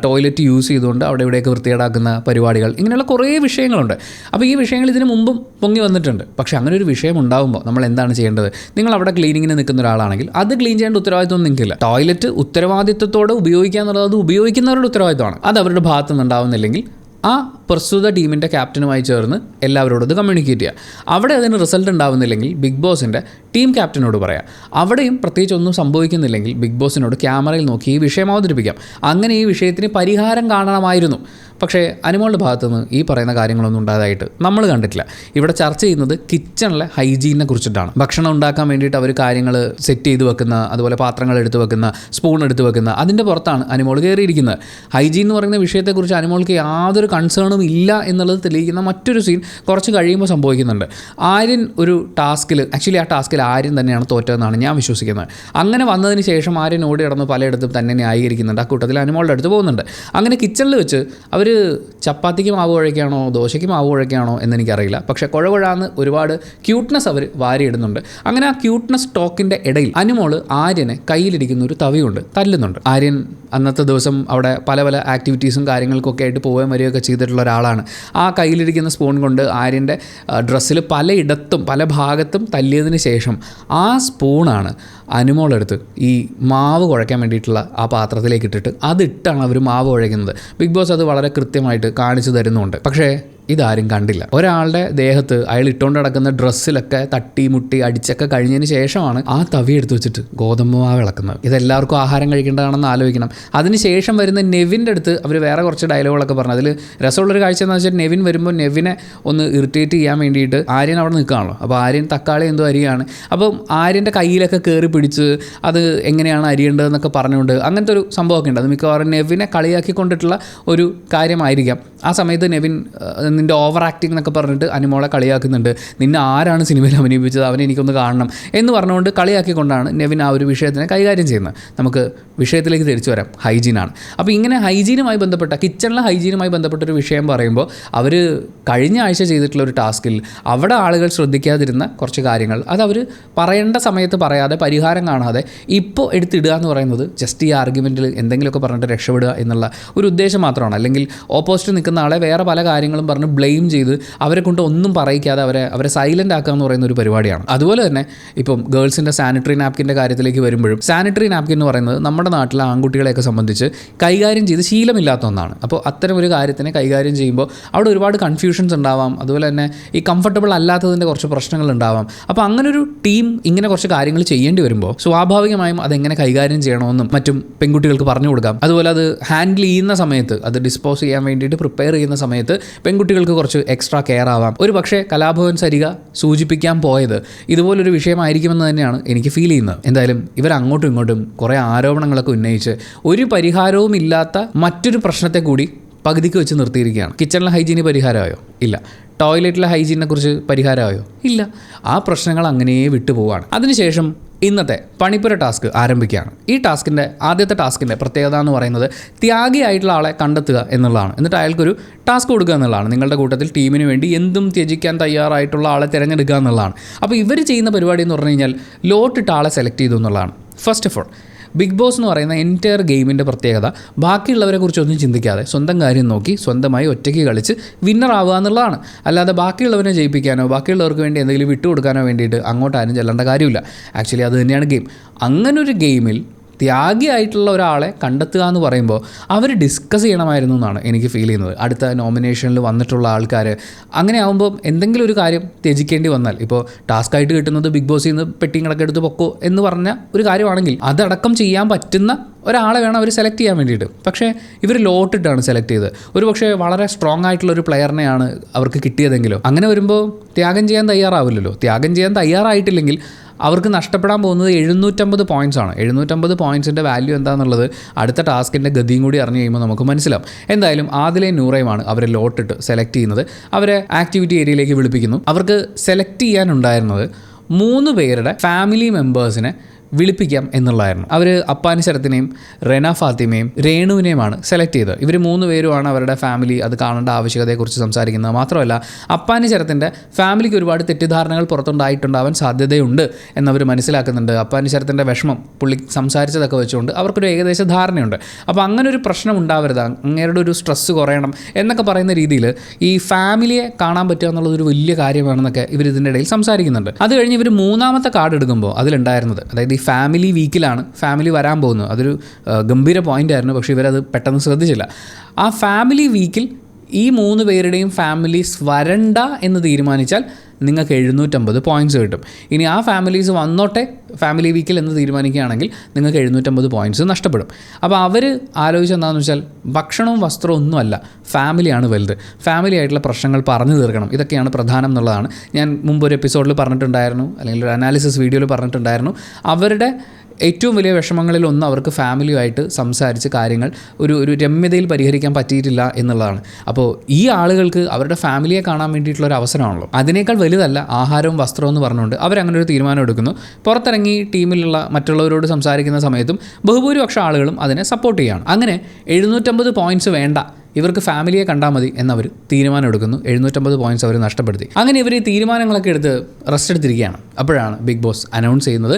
ടോയ്ലറ്റ് യൂസ് ചെയ്തുകൊണ്ട് അവിടെ ഇവിടെയൊക്കെ വൃത്തികേടാക്കുന്ന പരിപാടികൾ, ഇങ്ങനെയുള്ള കുറേ വിഷയങ്ങളുണ്ട്. അപ്പോൾ ഈ വിഷയങ്ങൾ ഇതിന് മുമ്പും പൊങ്ങി വന്നിട്ടുണ്ട്. പക്ഷേ അങ്ങനെ ഒരു വിഷയം ഉണ്ടാകുമ്പോൾ നമ്മൾ എന്താണ് ചെയ്യേണ്ടത്? നിങ്ങൾ അവിടെ ക്ലീനിങ്ങിന് നിൽക്കുന്ന ഒരാളാണെങ്കിൽ അത് ക്ലീൻ ചെയ്യേണ്ട ഉത്തരവാദിത്വം നിങ്ങൾക്കില്ല. ടോയ്ലറ്റ് ഉത്തരവാദിത്വത്തോടെ ഉപയോഗിക്കുക എന്നുള്ളത് അത് ഉപയോഗിക്കുന്നവരുടെ ഉത്തരവാദിത്വമാണ്. അത് അവരുടെ ഭാഗത്തു നിന്നുണ്ടാവുന്നില്ലെങ്കിൽ ആ പ്രസ്തുത ടീമിൻ്റെ ക്യാപ്റ്റനുമായി ചേർന്ന് എല്ലാവരോടും ഇത് കമ്മ്യൂണിക്കേറ്റ് ചെയ്യുക. അവിടെ അതിന് റിസൾട്ട് ഉണ്ടാവുന്നില്ലെങ്കിൽ ബിഗ് ബോസിൻ്റെ ടീം ക്യാപ്റ്റനോട് പറയാം. അവിടെയും പ്രത്യേകിച്ച് ഒന്നും സംഭവിക്കുന്നില്ലെങ്കിൽ ബിഗ് ബോസിനോട് ക്യാമറയിൽ നോക്കി ഈ വിഷയം അവതരിപ്പിക്കാം. അങ്ങനെ ഈ വിഷയത്തിന് പരിഹാരം കാണണമായിരുന്നു. പക്ഷേ അനിമോളുടെ ഭാഗത്തുനിന്ന് ഈ പറയുന്ന കാര്യങ്ങളൊന്നും ഉണ്ടായതായിട്ട് നമ്മൾ കണ്ടിട്ടില്ല. ഇവിടെ ചർച്ച ചെയ്യുന്നത് കിച്ചണിലെ ഹൈജീനെ കുറിച്ചിട്ടാണ്. ഭക്ഷണം ഉണ്ടാക്കാൻ വേണ്ടിയിട്ട് അവർ കാര്യങ്ങൾ സെറ്റ് ചെയ്ത് വെക്കുന്ന, അതുപോലെ പാത്രങ്ങൾ എടുത്ത് വെക്കുന്ന, സ്പൂൺ എടുത്ത് വെക്കുന്ന, അതിൻ്റെ പുറത്താണ് അനിമോൾ കയറിയിരിക്കുന്നത്. ഹൈജീൻ എന്ന് പറയുന്ന വിഷയത്തെക്കുറിച്ച് അനിമോൾക്ക് യാതൊരു കൺസേണും ഇല്ല എന്നുള്ളത് തെളിയിക്കുന്ന മറ്റൊരു സീൻ കുറച്ച് കഴിയുമ്പോൾ സംഭവിക്കുന്നുണ്ട്. ആര്യൻ ഒരു ടാസ്കിൽ, ആക്ച്വലി ആ ടാസ്കിൽ ആര്യൻ തന്നെയാണ് തോറ്റതെന്നാണ് ഞാൻ വിശ്വസിക്കുന്നത്. അങ്ങനെ വന്നതിന് ശേഷം ആര്യൻ ഓടി കിടന്ന് പലയിടത്തും തന്നെ ന്യായീകരിക്കുന്നുണ്ട്. ആ കൂട്ടത്തിൽ അനിമോളുടെ അടുത്ത് പോകുന്നുണ്ട്. അങ്ങനെ കിച്ചണിൽ വെച്ച് അവർ ചപ്പാത്തിക്ക് മാവ് കുഴയ്ക്കുകയാണോ ദോശയ്ക്ക് മാവ് കുഴയ്ക്കുകയാണോ എന്നെനിക്കറിയില്ല. പക്ഷേ കുഴകുഴാന്ന് ഒരുപാട് ക്യൂട്ട്നെസ് അവർ വാരിയിടുന്നുണ്ട്. അങ്ങനെ ആ ക്യൂട്ട്നെസ് ടോക്കിൻ്റെ ഇടയിൽ അനിമോള് ആര്യനെ കയ്യിലിരിക്കുന്ന ഒരു തവി കൊണ്ട് തല്ലുന്നുണ്ട്. ആര്യൻ അന്നത്തെ ദിവസം അവിടെ പല പല ആക്ടിവിറ്റീസും കാര്യങ്ങൾക്കൊക്കെ ആയിട്ട് പോവുകയും വരികയൊക്കെ ചെയ്തിട്ടുള്ള ഒരാളാണ്. ആ കയ്യിലിരിക്കുന്ന സ്പൂൺ കൊണ്ട് ആര്യൻ്റെ ഡ്രസ്സിൽ പലയിടത്തും പല ഭാഗത്തും തല്ലിയതിന് ശേഷം ആ സ്പൂണാണ് അനിമോളെടുത്ത് ഈ മാവ് കുഴയ്ക്കാൻ വേണ്ടിയിട്ടുള്ള ആ പാത്രത്തിലേക്ക് ഇട്ടിട്ട് അതിട്ടാണ് അവർ മാവ് കുഴയ്ക്കുന്നത്. ബിഗ് ബോസ് അത് വളരെ കൃത്യമായിട്ട് കാണിച്ചു തരുന്നുണ്ട്. പക്ഷേ ഇതാരും കണ്ടില്ല. ഒരാളുടെ ദേഹത്ത് അയാൾ ഇട്ടുകൊണ്ട് നടക്കുന്ന ഡ്രസ്സിലൊക്കെ തട്ടി മുട്ടി അടിച്ചൊക്കെ കഴിഞ്ഞതിന് ശേഷമാണ് ആ തവി എടുത്ത് വെച്ചിട്ട് ഗോതമ്പ് മാവ് ഇളക്കുന്നത്. ഇതെല്ലാവർക്കും ആഹാരം കഴിക്കേണ്ടതാണെന്ന് ആലോചിക്കണം. അതിനുശേഷം വരുന്ന നെവിൻ്റെ അടുത്ത് അവർ വേറെ കുറച്ച് ഡയലോഗുകളൊക്കെ പറഞ്ഞു. അതിൽ രസമുള്ളൊരു കാഴ്ച എന്ന് വെച്ചാൽ നെവിൻ വരുമ്പോൾ നെവിനെ ഒന്ന് ഇറിറ്റേറ്റ് ചെയ്യാൻ വേണ്ടിയിട്ട് ആര്യൻ അവിടെ നിൽക്കുകയാണല്ലോ. അപ്പോൾ ആര്യൻ തക്കാളി എന്തോ അരിയാണ്. അപ്പം ആര്യൻ്റെ കയ്യിലൊക്കെ കയറി പിടിച്ച് അത് എങ്ങനെയാണ് അരിയേണ്ടതെന്നൊക്കെ പറഞ്ഞുകൊണ്ട് അങ്ങനത്തെ ഒരു സംഭവമൊക്കെ ഉണ്ട്. അത് മിക്കവാറും നെവിനെ കളിയാക്കിക്കൊണ്ടിട്ടുള്ള ഒരു കാര്യമായിരിക്കാം. ആ സമയത്ത് നെവിൻ നിൻ്റെ ഓവർ ആക്ടിങ് എന്നൊക്കെ പറഞ്ഞിട്ട് അനുമോളെ കളിയാക്കുന്നുണ്ട്. നിന്നെ ആരാണ് സിനിമയിൽ അഭിനയിപ്പിച്ചത്, അവനെ എനിക്കൊന്ന് കാണണം എന്ന് പറഞ്ഞുകൊണ്ട് കളിയാക്കിക്കൊണ്ടാണ് നെവിൻ ആ ഒരു വിഷയത്തിനെ കൈകാര്യം ചെയ്യുന്നത്. നമുക്ക് വിഷയത്തിലേക്ക് തിരിച്ചു വരാം. ഹൈജീനാണ്. അപ്പോൾ ഇങ്ങനെ ഹൈജീനുമായി ബന്ധപ്പെട്ട കിച്ചണിലെ ഹൈജീനുമായി ബന്ധപ്പെട്ടൊരു വിഷയം പറയുമ്പോൾ അവർ കഴിഞ്ഞ ആഴ്ച ചെയ്തിട്ടുള്ള ഒരു ടാസ്കിൽ അവിടെ ആളുകൾ ശ്രദ്ധിക്കാതിരുന്ന കുറച്ച് കാര്യങ്ങൾ അത് അവർ പറയേണ്ട സമയത്ത് പറയാതെ പരിഹാരം കാണാതെ ഇപ്പോൾ എടുത്തിടുക എന്ന് പറയുന്നത് ജസ്റ്റ് ഈ ആർഗ്യുമെൻറ്റിൽ എന്തെങ്കിലുമൊക്കെ പറഞ്ഞിട്ട് രക്ഷപ്പെടുക എന്നുള്ള ഒരു ഉദ്ദേശം മാത്രമാണ്. അല്ലെങ്കിൽ ഓപ്പോസിറ്റ് നിൽക്കുന്ന ആളെ വേറെ പല കാര്യങ്ങളും പറഞ്ഞ് ബ്ലെയിം ചെയ്ത് അവരെ കൊണ്ട് ഒന്നും പറയിക്കാതെ അവരെ സൈലൻ്റ് ആക്കുക എന്ന് പറയുന്ന ഒരു പരിപാടിയാണ്. അതുപോലെ തന്നെ ഇപ്പം ഗേൾസിൻ്റെ സാനിറ്ററി നാപ്കിൻ്റെ കാര്യത്തിലേക്ക് വരുമ്പോഴും സാനിറ്ററി നാപ്കിൻ എന്ന് പറയുന്നത് നമ്മുടെ നാട്ടിലെ ആൺകുട്ടികളെയൊക്കെ സംബന്ധിച്ച് കൈകാര്യം ചെയ്ത് ശീലമില്ലാത്ത ഒന്നാണ്. അപ്പോൾ അത്തരം ഒരു കാര്യത്തിനെ കൈകാര്യം ചെയ്യുമ്പോൾ അവിടെ ഒരുപാട് കൺഫ്യൂഷൻസ് ഉണ്ടാവാം. അതുപോലെ തന്നെ ഈ കംഫർട്ടബിൾ അല്ലാത്തതിൻ്റെ കുറച്ച് പ്രശ്നങ്ങൾ ഉണ്ടാവാം. അപ്പോൾ അങ്ങനൊരു ടീം ഇങ്ങനെ കുറച്ച് കാര്യങ്ങൾ ചെയ്യേണ്ടി വരുമ്പോൾ സ്വാഭാവികമായും അതെങ്ങനെ കൈകാര്യം ചെയ്യണമെന്നും മറ്റും പെൺകുട്ടികൾക്ക് പറഞ്ഞു കൊടുക്കാം. അതുപോലെ അത് ഹാൻഡിൽ ചെയ്യുന്ന സമയത്ത് അത് ഡിസ്പോസ് ചെയ്യാൻ വേണ്ടിയിട്ട് പ്രിപ്പയർ ചെയ്യുന്ന സമയത്ത് പെൺകുട്ടികൾക്ക് കുറച്ച് എക്സ്ട്രാ കെയർ ആവാം. ഒരു പക്ഷേ കലാഭവൻ സരിക സൂചിപ്പിക്കാൻ പോയത് ഇതുപോലൊരു വിഷയമായിരിക്കുമെന്ന് തന്നെയാണ് എനിക്ക് ഫീൽ ചെയ്യുന്നത്. എന്തായാലും ഇവർ അങ്ങോട്ടും ഇങ്ങോട്ടും കുറേ ആരോപണങ്ങളൊക്കെ ഉന്നയിച്ച് ഒരു പരിഹാരവും ഇല്ലാത്ത മറ്റൊരു പ്രശ്നത്തെ കൂടി പകുതിക്ക് വെച്ച് നിർത്തിയിരിക്കുകയാണ്. കിച്ചണിലെ ഹൈജീന് പരിഹാരമായോ? ഇല്ല. ടോയ്ലറ്റിലെ ഹൈജീനെ കുറിച്ച് പരിഹാരമായോ? ഇല്ല. ആ പ്രശ്നങ്ങൾ അങ്ങനെ വിട്ടുപോവാണ്. അതിനുശേഷം ഇന്നത്തെ പണിപ്പുര ടാസ്ക് ആരംഭിക്കുകയാണ്. ഈ ആദ്യത്തെ ടാസ്കിൻ്റെ പ്രത്യേകത എന്ന് പറയുന്നത് ത്യാഗിയായിട്ടുള്ള ആളെ കണ്ടെത്തുക എന്നുള്ളതാണ്. എന്നിട്ട് അയാൾക്കൊരു ടാസ്ക് കൊടുക്കുക എന്നുള്ളതാണ്. നിങ്ങളുടെ കൂട്ടത്തിൽ ടീമിന് വേണ്ടി എന്തും ത്യജിക്കാൻ തയ്യാറായിട്ടുള്ള ആളെ തിരഞ്ഞെടുക്കുക എന്നുള്ളതാണ്. അപ്പോൾ ഇവർ ചെയ്യുന്ന പരിപാടി എന്ന് പറഞ്ഞു കഴിഞ്ഞാൽ ലോട്ടിട്ട് ആളെ സെലക്ട് ചെയ്തു എന്നുള്ളതാണ്. First of all Big Boss എന്ന് പറയുന്ന എൻറ്റയർ ഗെയിമിൻ്റെ പ്രത്യേകത ബാക്കിയുള്ളവരെ കുറിച്ചൊന്നും ചിന്തിക്കാതെ സ്വന്തം കാര്യം നോക്കി സ്വന്തമായി ഒറ്റയ്ക്ക് കളിച്ച് വിന്നർ ആവുക എന്നുള്ളതാണ്. അല്ലാതെ ബാക്കിയുള്ളവരെ ജയിപ്പിക്കാനോ ബാക്കിയുള്ളവർക്ക് വേണ്ടി എന്തെങ്കിലും വിട്ടുകൊടുക്കാനോ വേണ്ടിയിട്ട് അങ്ങോട്ടാരും ചെല്ലേണ്ട കാര്യമില്ല. ആക്ച്വലി അത് തന്നെയാണ് ഗെയിം. അങ്ങനൊരു ഗെയിമിൽ ത്യാഗിയായിട്ടുള്ള ഒരാളെ കണ്ടെത്തുക എന്ന് പറയുമ്പോൾ അവർ ഡിസ്കസ് ചെയ്യണമായിരുന്നു എന്നാണ് എനിക്ക് ഫീൽ ചെയ്യുന്നത്. അടുത്ത നോമിനേഷനിൽ വന്നിട്ടുള്ള ആൾക്കാർ അങ്ങനെ ആകുമ്പോൾ എന്തെങ്കിലും ഒരു കാര്യം ത്യജിക്കേണ്ടി വന്നാൽ, ഇപ്പോൾ ടാസ്ക്കായിട്ട് കിട്ടുന്നത് ബിഗ് ബോസിൽ നിന്ന് പെട്ടിങ്ങളൊക്കെ എടുത്ത് പൊക്കോ എന്ന് പറഞ്ഞ ഒരു കാര്യമാണെങ്കിൽ അതടക്കം ചെയ്യാൻ പറ്റുന്ന ഒരാളെ വേണം അവർ സെലക്ട് ചെയ്യാൻ വേണ്ടിയിട്ട്. പക്ഷേ ഇവർ ലോട്ടിട്ടാണ് സെലക്ട് ചെയ്തത്. ഒരു പക്ഷേ വളരെ സ്ട്രോങ് ആയിട്ടുള്ള ഒരു പ്ലെയറിനെയാണ് അവർക്ക് കിട്ടിയതെങ്കിലോ. അങ്ങനെ വരുമ്പോൾ ത്യാഗം ചെയ്യാൻ തയ്യാറാവില്ലല്ലോ. ത്യാഗം ചെയ്യാൻ തയ്യാറായിട്ടില്ലെങ്കിൽ അവർക്ക് നഷ്ടപ്പെടാൻ പോകുന്നത് 750 പോയിൻറ്റ്സാണ്. 750 പോയിൻറ്റ്സിൻ്റെ വാല്യൂ എന്താണെന്നുള്ളത് അടുത്ത ടാസ്കിൻ്റെ ഗതിയും കൂടി അറിഞ്ഞു കഴിയുമ്പോൾ നമുക്ക് മനസ്സിലാവും. എന്തായാലും ആദിലെ നൂറയുമാണ് അവരെ ലോട്ടിട്ട് സെലക്ട് ചെയ്യുന്നത്. അവരെ ആക്ടിവിറ്റി ഏരിയയിലേക്ക് വിളിപ്പിക്കുന്നു. അവർക്ക് സെലക്ട് ചെയ്യാനുണ്ടായിരുന്നത് 3 പേരുടെ ഫാമിലി മെമ്പേഴ്സിനെ വിളിപ്പിക്കാം എന്നുള്ളതായിരുന്നു. അവർ അപ്പാനി ശരത്തിനെയും റെന ഫാത്തിമയും രേണുവിനെയുമാണ് സെലക്ട് ചെയ്തത്. ഇവർ 3 പേരുമാണ് അവരുടെ ഫാമിലി അത് കാണേണ്ട ആവശ്യകതയെക്കുറിച്ച് സംസാരിക്കുന്നത്. മാത്രമല്ല അപ്പാനി ശരത്തിൻ്റെ ഫാമിലിക്ക് ഒരുപാട് തെറ്റിദ്ധാരണകൾ പുറത്തുണ്ടായിട്ടുണ്ടാവാൻ സാധ്യതയുണ്ട് എന്നവർ മനസ്സിലാക്കുന്നുണ്ട്. അപ്പാനി ശരത്തിൻ്റെ വിഷമം പുള്ളി സംസാരിച്ചതൊക്കെ വെച്ചുകൊണ്ട് അവർക്കൊരു ഏകദേശ ധാരണയുണ്ട്. അപ്പോൾ അങ്ങനെ ഒരു പ്രശ്നം ഉണ്ടാവരുത്, അങ്ങേരുടെ ഒരു സ്ട്രെസ്സ് കുറയണം എന്നൊക്കെ പറയുന്ന രീതിയിൽ ഈ ഫാമിലിയെ കാണാൻ പറ്റുക എന്നുള്ളതൊരു വലിയ കാര്യമാണെന്നൊക്കെ ഇവർ ഇതിൻ്റെ ഇടയിൽ സംസാരിക്കുന്നുണ്ട്. അത് കഴിഞ്ഞ് ഇവർ 3ാമത്തെ കാർഡ് എടുക്കുമ്പോൾ അതിലുണ്ടായിരുന്നത്, അതായത് ഈ ഫാമിലി വീക്കിലാണ് ഫാമിലി വരാൻ പോകുന്നത്. അതൊരു ഗംഭീര പോയിൻ്റ് ആയിരുന്നു. പക്ഷേ ഇവരത് പെട്ടെന്ന് ശ്രദ്ധിച്ചില്ല. ആ ഫാമിലി വീക്കിൽ ഈ 3 പേരുടെയും ഫാമിലീസ് വരണ്ട എന്ന് തീരുമാനിച്ചാൽ നിങ്ങൾക്ക് 750 പോയിൻറ്റ്സ് കിട്ടും. ഇനി ആ ഫാമിലീസ് വന്നോട്ടെ ഫാമിലി വീക്കിൽ എന്ന് തീരുമാനിക്കുകയാണെങ്കിൽ നിങ്ങൾക്ക് 750 പോയിൻറ്റ്സ് നഷ്ടപ്പെടും. അപ്പോൾ അവർ ആലോചിച്ചെന്താണെന്ന് വെച്ചാൽ ഭക്ഷണവും വസ്ത്രവും ഒന്നുമല്ല, ഫാമിലിയാണ് വലുത്. ഫാമിലി ആയിട്ടുള്ള പ്രശ്നങ്ങൾ പറഞ്ഞു തീർക്കണം, ഇതൊക്കെയാണ് പ്രധാനം എന്നുള്ളതാണ്. ഞാൻ മുമ്പൊരു എപ്പിസോഡിൽ പറഞ്ഞിട്ടുണ്ടായിരുന്നു, അല്ലെങ്കിൽ ഒരു അനാലിസിസ് വീഡിയോയിൽ പറഞ്ഞിട്ടുണ്ടായിരുന്നു. അവരുടെ ഏറ്റവും വലിയ വിഷമങ്ങളിലൊന്നും അവർക്ക് ഫാമിലിയുമായിട്ട് സംസാരിച്ച് കാര്യങ്ങൾ ഒരു രമ്യതയിൽ പരിഹരിക്കാൻ പറ്റിയിട്ടില്ല എന്നുള്ളതാണ്. അപ്പോൾ ഈ ആളുകൾക്ക് അവരുടെ ഫാമിലിയെ കാണാൻ വേണ്ടിയിട്ടുള്ളൊരു അവസരമാണല്ലോ. അതിനേക്കാൾ വലുതല്ല ആഹാരവും വസ്ത്രവും എന്ന് പറഞ്ഞുകൊണ്ട് അവരങ്ങനെ ഒരു തീരുമാനം എടുക്കുന്നു. പുറത്തിറങ്ങി ടീമിലുള്ള മറ്റുള്ളവരോട് സംസാരിക്കുന്ന സമയത്തും ബഹുഭൂരിപക്ഷം ആളുകളും അതിനെ സപ്പോർട്ട് ചെയ്യുകയാണ്. അങ്ങനെ 750 പോയിൻറ്റ്സ് വേണ്ട, ഇവർക്ക് ഫാമിലിയെ കണ്ടാൽ മതി എന്നവർ തീരുമാനം എടുക്കുന്നു. 750 പോയിൻറ്റ്സ് അവർ നഷ്ടപ്പെടുത്തി. അങ്ങനെ ഇവർ ഈ തീരുമാനങ്ങളൊക്കെ എടുത്ത് റെസ്റ്റ് എടുത്തിരിക്കുകയാണ്. അപ്പോഴാണ് ബിഗ് ബോസ് അനൗൺസ് ചെയ്യുന്നത്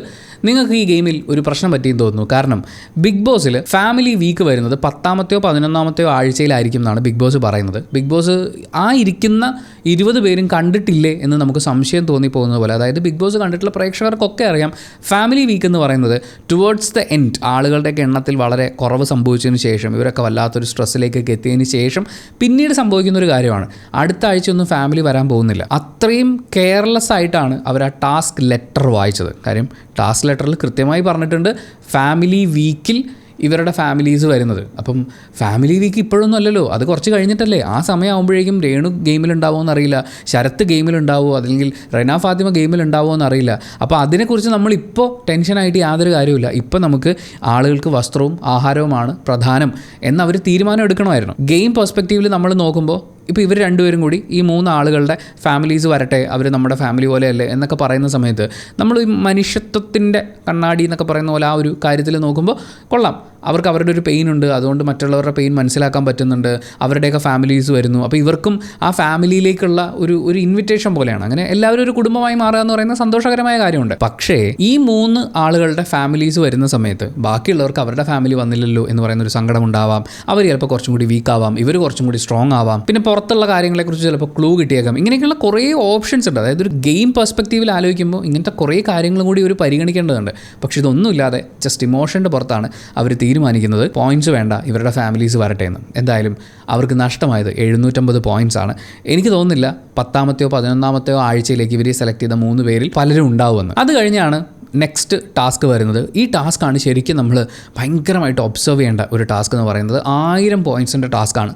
നിങ്ങൾക്ക് ഈ ഗെയിമിൽ ഒരു പ്രശ്നം പറ്റിയെന്ന് തോന്നുന്നു. കാരണം ബിഗ് ബോസിൽ ഫാമിലി വീക്ക് വരുന്നത് 10ാമത്തെയോ 11ാമത്തെയോ ആഴ്ചയിലായിരിക്കും എന്നാണ് ബിഗ് ബോസ് പറയുന്നത്. ബിഗ് ബോസ് ആ ഇരിക്കുന്ന 20 പേരും കണ്ടിട്ടില്ലേ എന്ന് നമുക്ക് സംശയം തോന്നിപ്പോകുന്നത് പോലെ, അതായത് ബിഗ് ബോസ് കണ്ടിട്ടുള്ള പ്രേക്ഷകർക്കൊക്കെ അറിയാം ഫാമിലി വീക്ക് എന്ന് പറയുന്നത് ടുവേർഡ്സ് ദ എൻഡ് ആളുകളുടെയൊക്കെ എണ്ണത്തിൽ വളരെ കുറവ് സംഭവിച്ചതിന് ശേഷം, ഇവരൊക്കെ വല്ലാത്തൊരു സ്ട്രെസ്സിലേക്കൊക്കെ എത്തിയതിന് ശേഷം പിന്നീട് സംഭവിക്കുന്ന ഒരു കാര്യമാണ്. അടുത്ത ആഴ്ചയൊന്നും ഫാമിലി വരാൻ പോകുന്നില്ല. അത്രയും കെയർലെസ് ആയിട്ടാണ് അവർ ആ ടാസ്ക് ലെറ്റർ വായിച്ചത്. കാര്യം ടാസ്ക് ലെറ്ററിൽ കൃത്യമായി പറഞ്ഞിട്ടുണ്ട് ഫാമിലി വീക്കിൽ ഇവരുടെ ഫാമിലീസ് വരുന്നത്. അപ്പം ഫാമിലി വീക്ക് ഇപ്പോഴൊന്നും അല്ലല്ലോ, അത് കുറച്ച് കഴിഞ്ഞിട്ടല്ലേ. ആ സമയമാകുമ്പോഴേക്കും രേണു ഗെയിമിലുണ്ടാവുമോ എന്നറിയില്ല, ശരത്ത് ഗെയിമിലുണ്ടാവുമോ, അല്ലെങ്കിൽ റെന ഫാത്തിമ ഗെയിമിലുണ്ടാവുമോ എന്നറിയില്ല. അപ്പോൾ അതിനെക്കുറിച്ച് നമ്മളിപ്പോൾ ടെൻഷനായിട്ട് യാതൊരു കാര്യമില്ല. ഇപ്പോൾ നമുക്ക് ആളുകൾക്ക് വസ്ത്രവും ആഹാരവുമാണ് പ്രധാനം എന്നവർ തീരുമാനം എടുക്കണമായിരുന്നു. ഗെയിം പെർസ്പെക്റ്റീവിൽ നമ്മൾ നോക്കുമ്പോൾ ഇപ്പോൾ ഇവർ രണ്ടുപേരും കൂടി ഈ 3 ആളുകളുടെ ഫാമിലീസ് വരട്ടെ, അവർ നമ്മുടെ ഫാമിലി പോലെയല്ലേ എന്നൊക്കെ പറയുന്ന സമയത്ത് നമ്മൾ ഈ മനുഷ്യത്വത്തിൻ്റെ കണ്ണാടി എന്നൊക്കെ പറയുന്ന പോലെ ആ ഒരു കാര്യത്തിൽ നോക്കുമ്പോൾ കൊള്ളാം. അവർക്ക് അവരുടെ ഒരു പെയിൻ ഉണ്ട്, അതുകൊണ്ട് മറ്റുള്ളവരുടെ പെയിൻ മനസ്സിലാക്കാൻ പറ്റുന്നുണ്ട്. അവരുടെയൊക്കെ ഫാമിലീസ് വരുന്നു. അപ്പോൾ ഇവർക്കും ആ ഫാമിലിയിലേക്കുള്ള ഒരു ഇൻവിറ്റേഷൻ പോലെയാണ്. അങ്ങനെ എല്ലാവരും ഒരു കുടുംബമായി മാറുക എന്ന് പറയുന്ന സന്തോഷകരമായ കാര്യമുണ്ട്. പക്ഷേ ഈ 3 ആളുകളുടെ ഫാമിലീസ് വരുന്ന സമയത്ത് ബാക്കിയുള്ളവർക്ക് അവരുടെ ഫാമിലി വന്നില്ലല്ലോ എന്ന് പറയുന്ന ഒരു സങ്കടം ഉണ്ടാവാം. അവർ ചിലപ്പോൾ കുറച്ചും കൂടി വീക്ക് ആവാം, ഇവർ കുറച്ചും കൂടി സ്ട്രോങ് ആവാം, പിന്നെ പുറത്തുള്ള കാര്യങ്ങളെക്കുറിച്ച് ചിലപ്പോൾ ക്ലൂ കിട്ടിയേക്കാം. ഇങ്ങനെയൊക്കെയുള്ള കുറേ ഓപ്ഷൻസ് ഉണ്ട്. അതായത് ഒരു ഗെയിം പെർസ്പെക്റ്റീവിൽ ആലോചിക്കുമ്പോൾ ഇങ്ങനത്തെ കുറേ കാര്യങ്ങളും കൂടി ഒരു പരിഗണിക്കേണ്ടതുണ്ട്. പക്ഷേ ഇതൊന്നുമില്ലാതെ ജസ്റ്റ് ഇമോഷൻ്റെ പുറത്താണ് അവർ തീരുമാനിക്കുന്നത് പോയിന്റ്സ് വേണ്ട, ഇവരുടെ ഫാമിലീസ് വരട്ടെ എന്ന്. എന്തായാലും അവർക്ക് നഷ്ടമായത് 750 പോയിന്റ്സ് ആണ്. എനിക്ക് തോന്നുന്നില്ല 10ാമത്തെയോ 11ാമത്തെയോ ആഴ്ചയിലേക്ക് ഇവരെ സെലക്ട് ചെയ്ത 3 പേരിൽ പലരും ഉണ്ടാവുമെന്ന്. അത് കഴിഞ്ഞാണ് നെക്സ്റ്റ് ടാസ്ക് വരുന്നത്. ഈ ടാസ്ക്കാണ് ശരിക്കും നമ്മൾ ഭയങ്കരമായിട്ട് ഒബ്സർവ് ചെയ്യേണ്ട ഒരു ടാസ്ക് എന്ന് പറയുന്നത്. 1000 പോയിൻറ്റ്സിൻ്റെ ടാസ്ക്കാണ്.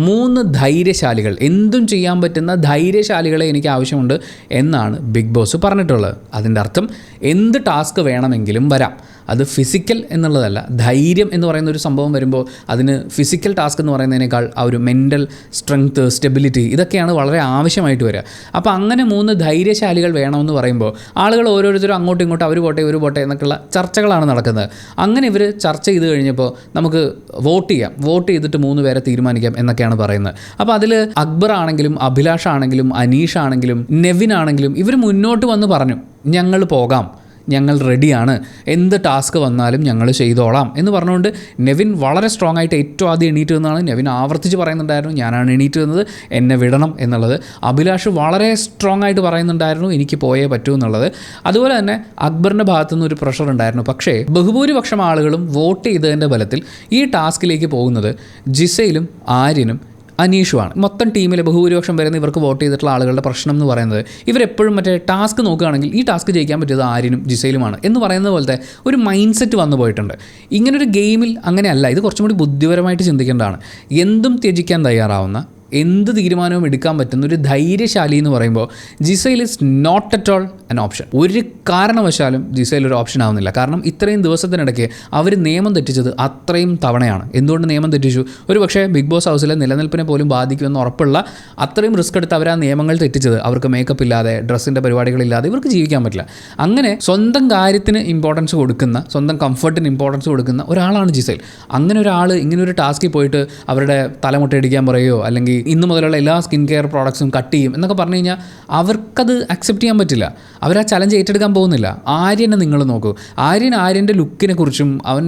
3 ധൈര്യശാലികൾ, എന്തും ചെയ്യാൻ പറ്റുന്ന ധൈര്യശാലികളെ എനിക്ക് ആവശ്യമുണ്ട് എന്നാണ് ബിഗ് ബോസ് പറഞ്ഞിട്ടുള്ളത്. അതിൻ്റെ അർത്ഥം എന്ത് ടാസ്ക് വേണമെങ്കിലും വരാം. അത് ഫിസിക്കൽ എന്നുള്ളതല്ല, ധൈര്യം എന്ന് പറയുന്ന ഒരു സംഭവം വരുമ്പോൾ അതിന് ഫിസിക്കൽ ടാസ്ക് എന്ന് പറയുന്നതിനേക്കാൾ ആ ഒരു മെൻ്റൽ സ്ട്രെങ്ത്ത്, സ്റ്റെബിലിറ്റി, ഇതൊക്കെയാണ് വളരെ ആവശ്യമായിട്ട് വരിക. അപ്പോൾ അങ്ങനെ 3 ധൈര്യശാലികൾ വേണമെന്ന് പറയുമ്പോൾ ആളുകൾ ഓരോരുത്തരും അങ്ങോട്ടും ഇങ്ങോട്ടും അവർ പോട്ടെ എന്നൊക്കെയുള്ള ചർച്ചകളാണ് നടക്കുന്നത്. അങ്ങനെ ഇവർ ചർച്ച ചെയ്ത് കഴിഞ്ഞപ്പോൾ നമുക്ക് വോട്ട് ചെയ്തിട്ട് 3 പേരെ തീരുമാനിക്കാം എന്നൊക്കെയാണ് പറയുന്നത്. അപ്പോൾ അതിൽ അക്ബർ ആണെങ്കിലും അഭിലാഷ് ആണെങ്കിലും അനീഷ് ആണെങ്കിലും നെവിൻ ആണെങ്കിലും ഇവർ മുന്നോട്ട് വന്ന് പറഞ്ഞു ഞങ്ങൾ പോകാം, ഞങ്ങൾ റെഡിയാണ്, എന്ത് ടാസ്ക് വന്നാലും ഞങ്ങൾ ചെയ്തോളാം എന്ന് പറഞ്ഞുകൊണ്ട് നെവിൻ വളരെ സ്ട്രോങ് ആയിട്ട് ഏറ്റവും ആദ്യം എണീറ്റ് നിന്നാണ്. നെവിൻ ആവർത്തിച്ച് പറയുന്നുണ്ടായിരുന്നു ഞാനാണ് എണീറ്റ് നിന്നത്, എന്നെ വിടണം എന്നുള്ളത്. അഭിലാഷ് വളരെ സ്ട്രോങ് ആയിട്ട് പറയുന്നുണ്ടായിരുന്നു എനിക്ക് പോയേ പറ്റൂ എന്നുള്ളത്. അതുപോലെ തന്നെ അക്ബറിൻ്റെ ഭാഗത്തുനിന്ന് ഒരു പ്രഷർ ഉണ്ടായിരുന്നു. പക്ഷേ ബഹുഭൂരിപക്ഷം ആളുകളും വോട്ട് ചെയ്തതിൻ്റെ ബലത്തിൽ ഈ ടാസ്കിലേക്ക് പോകുന്നത് ജിസയിലും ആര്യനും അനീഷുമാണ്. മൊത്തം ടീമിലെ ബഹുഭൂരിപക്ഷം വരുന്ന ഇവർക്ക് വോട്ട് ചെയ്തിട്ടുള്ള ആളുകളുടെ പ്രശ്നം എന്ന് പറയുന്നത് ഇവരെപ്പോഴും മറ്റേ ടാസ്ക് നോക്കുകയാണെങ്കിൽ ഈ ടാസ്ക് ജയിക്കാൻ പറ്റിയത് ആര്യനും ജിസയിലുമാണ് എന്ന് പറയുന്നത് പോലത്തെ ഒരു മൈൻഡ് സെറ്റ് വന്നു പോയിട്ടുണ്ട്. ഇങ്ങനൊരു ഗെയിമിൽ അങ്ങനെയല്ല. ഇത് കുറച്ചും കൂടി ബുദ്ധിപരമായിട്ട് ചിന്തിക്കേണ്ടതാണ്. എന്തും ത്യജിക്കാൻ തയ്യാറാവുന്ന, എന്ത് തീരുമാനവും എടുക്കാൻ പറ്റുന്ന ഒരു ധൈര്യശാലി എന്ന് പറയുമ്പോൾ Giselle is not at all an option. ഒരു കാരണവശാലും ജിസൈൽ ഒരു ഓപ്ഷൻ ആവുന്നില്ല. കാരണം ഇത്രയും ദിവസത്തിനിടയ്ക്ക് അവർ നിയമം തെറ്റിച്ചത് അത്രയും തവണയാണ്. എന്തുകൊണ്ട് നിയമം തെറ്റിച്ചു? ഒരു പക്ഷേ ബിഗ് ബോസ് ഹൗസിലെ നിലനിൽപ്പിനെ പോലും ബാധിക്കുമെന്ന് ഉറപ്പുള്ള അത്രയും റിസ്ക് എടുത്ത് അവർ ആ നിയമങ്ങൾ തെറ്റിച്ചത്. അവർക്ക് മേക്കപ്പ് ഇല്ലാതെ, ഡ്രസ്സിൻ്റെ പരിപാടികളില്ലാതെ ഇവർക്ക് ജീവിക്കാൻ പറ്റില്ല. അങ്ങനെ സ്വന്തം കാര്യത്തിന് ഇമ്പോർട്ടൻസ് കൊടുക്കുന്ന, സ്വന്തം കംഫർട്ടിന് ഇമ്പോർട്ടൻസ് കൊടുക്കുന്ന ഒരാളാണ് ജിസൈൽ. അങ്ങനെ ഒരാൾ ഇങ്ങനൊരു ടാസ്കിൽ പോയിട്ട് അവരുടെ തലമുട്ടയടിക്കാൻ പറയുകയോ അല്ലെങ്കിൽ ഇന്ന് മുതലുള്ള എല്ലാ സ്കിൻ കെയർ പ്രോഡക്ട്സും കട്ട് ചെയ്യും എന്നൊക്കെ പറഞ്ഞു കഴിഞ്ഞാൽ അവർക്കത് അക്സെപ്റ്റ് ചെയ്യാൻ പറ്റില്ല. അവർ ആ ചലഞ്ച് ഏറ്റെടുക്കാൻ പോകുന്നില്ല. ആര്യനെ നിങ്ങൾ നോക്കൂ. ആര്യൻ്റെ ലുക്കിനെ കുറിച്ചും അവൻ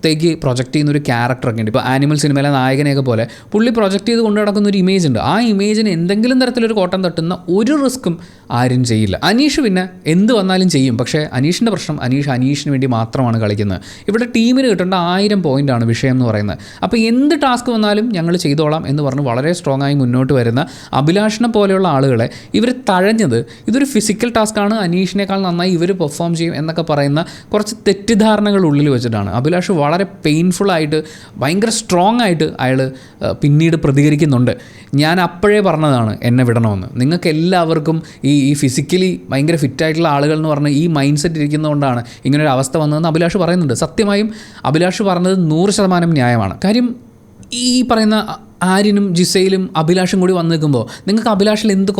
ത്തേക്ക് പ്രൊജക്റ്റ് ചെയ്യുന്ന ഒരു ക്യാരക്ടറൊക്കെ ഉണ്ട്. ഇപ്പോൾ ആനിമൽ സിനിമയിലെ നായകനെയൊക്കെ പോലെ പുള്ളി പ്രൊജക്റ്റ് ചെയ്ത് കൊണ്ടു നടക്കുന്ന ഒരു ഇമേജ് ഉണ്ട്. ആ ഇമേജിന് എന്തെങ്കിലും തരത്തിലൊരു കോട്ടം തട്ടുന്ന ഒരു റിസ്ക്കും ആരും ചെയ്യില്ല. അനീഷ് പിന്നെ എന്ത് വന്നാലും ചെയ്യും. പക്ഷേ അനീഷിൻ്റെ പ്രശ്നം അനീഷിന് വേണ്ടി മാത്രമാണ് കളിക്കുന്നത്. ഇവിടെ ടീമിന് കിട്ടേണ്ട 1000 പോയിൻ്റാണ് വിഷയം എന്ന് പറയുന്നത്. അപ്പോൾ എന്ത് ടാസ്ക് വന്നാലും ഞങ്ങൾ ചെയ്തോളാം എന്ന് പറഞ്ഞ് വളരെ സ്ട്രോങ് ആയി മുന്നോട്ട് വരുന്ന അഭിലാഷിനെ പോലെയുള്ള ആളുകളെ ഇവർ തഴഞ്ഞത് ഇതൊരു ഫിസിക്കൽ ടാസ്ക്കാണ്, അനീഷിനേക്കാൾ നന്നായി ഇവർ പെർഫോം ചെയ്യും എന്നൊക്കെ പറയുന്ന കുറച്ച് തെറ്റിദ്ധാരണകൾ ഉള്ളിൽ വെച്ചിട്ടാണ്. അഭിലാഷ് വളരെ പെയിൻഫുള്ളായിട്ട് ഭയങ്കര സ്ട്രോങ് ആയിട്ട് അയാൾ പിന്നീട് പ്രതികരിക്കുന്നുണ്ട്. ഞാൻ അപ്പോഴേ പറഞ്ഞതാണ് എന്നെ വിടണമെന്ന്. നിങ്ങൾക്ക് എല്ലാവർക്കും ഈ ഫിസിക്കലി ഭയങ്കര ഫിറ്റായിട്ടുള്ള ആളുകൾ എന്ന് പറഞ്ഞാൽ ഈ മൈൻഡ് സെറ്റ് ഇരിക്കുന്നതുകൊണ്ടാണ് ഇങ്ങനൊരു അവസ്ഥ വന്നതെന്ന് അഭിലാഷ് പറയുന്നുണ്ട്. സത്യമായും അഭിലാഷ് പറഞ്ഞത് 100% ന്യായമാണ്. കാര്യം ഈ പറയുന്ന ആര്യനും ജിസയിലും അഭിലാഷും കൂടി വന്നു നിൽക്കുമ്പോൾ നിങ്ങൾക്ക് അഭിലാഷിൽ എന്ത്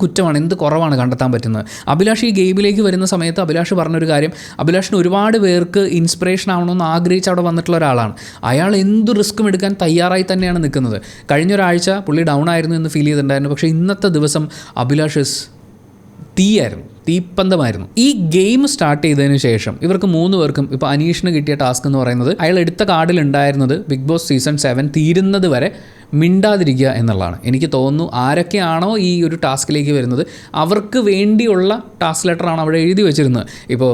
കുറ്റമാണ്, എന്ത് കുറവാണ് കണ്ടെത്താൻ പറ്റുന്നത്? അഭിലാഷ് ഈ ഗെയിമിലേക്ക് വരുന്ന സമയത്ത് അഭിലാഷ് പറഞ്ഞൊരു കാര്യം, അഭിലാഷിന് ഒരുപാട് പേർക്ക് ഇൻസ്പിറേഷൻ ആവണമെന്ന് ആഗ്രഹിച്ച് അവിടെ വന്നിട്ടുള്ള ഒരാളാണ്. അയാൾ എന്ത് റിസ്ക്കും എടുക്കാൻ തയ്യാറായി തന്നെയാണ് നിൽക്കുന്നത്. കഴിഞ്ഞൊരാഴ്ച പുള്ളി ഡൗൺ ആയിരുന്നു എന്ന് ഫീൽ ചെയ്തിട്ടുണ്ടായിരുന്നു. പക്ഷേ ഇന്നത്തെ ദിവസം അഭിലാഷ് ഇസ് തീപ്പന്തമായിരുന്നു. ഈ ഗെയിം സ്റ്റാർട്ട് ചെയ്തതിന് ശേഷം ഇവർക്ക് 3 പേർക്കും ഇപ്പോൾ അനീഷിന് കിട്ടിയ ടാസ്ക് എന്ന് പറയുന്നത് അയാൾ എടുത്ത കാർഡിൽ ഉണ്ടായിരുന്നത് ബിഗ് ബോസ് സീസൺ 7 തീരുന്നത് വരെ മിണ്ടാതിരിക്കുക എന്നുള്ളതാണ്. എനിക്ക് തോന്നുന്നു ആരൊക്കെയാണോ ഈ ഒരു ടാസ്കിലേക്ക് വരുന്നത് അവർക്ക് വേണ്ടിയുള്ള ടാസ്ക് ലെറ്ററാണ് അവിടെ എഴുതി വെച്ചിരുന്നത്. ഇപ്പോൾ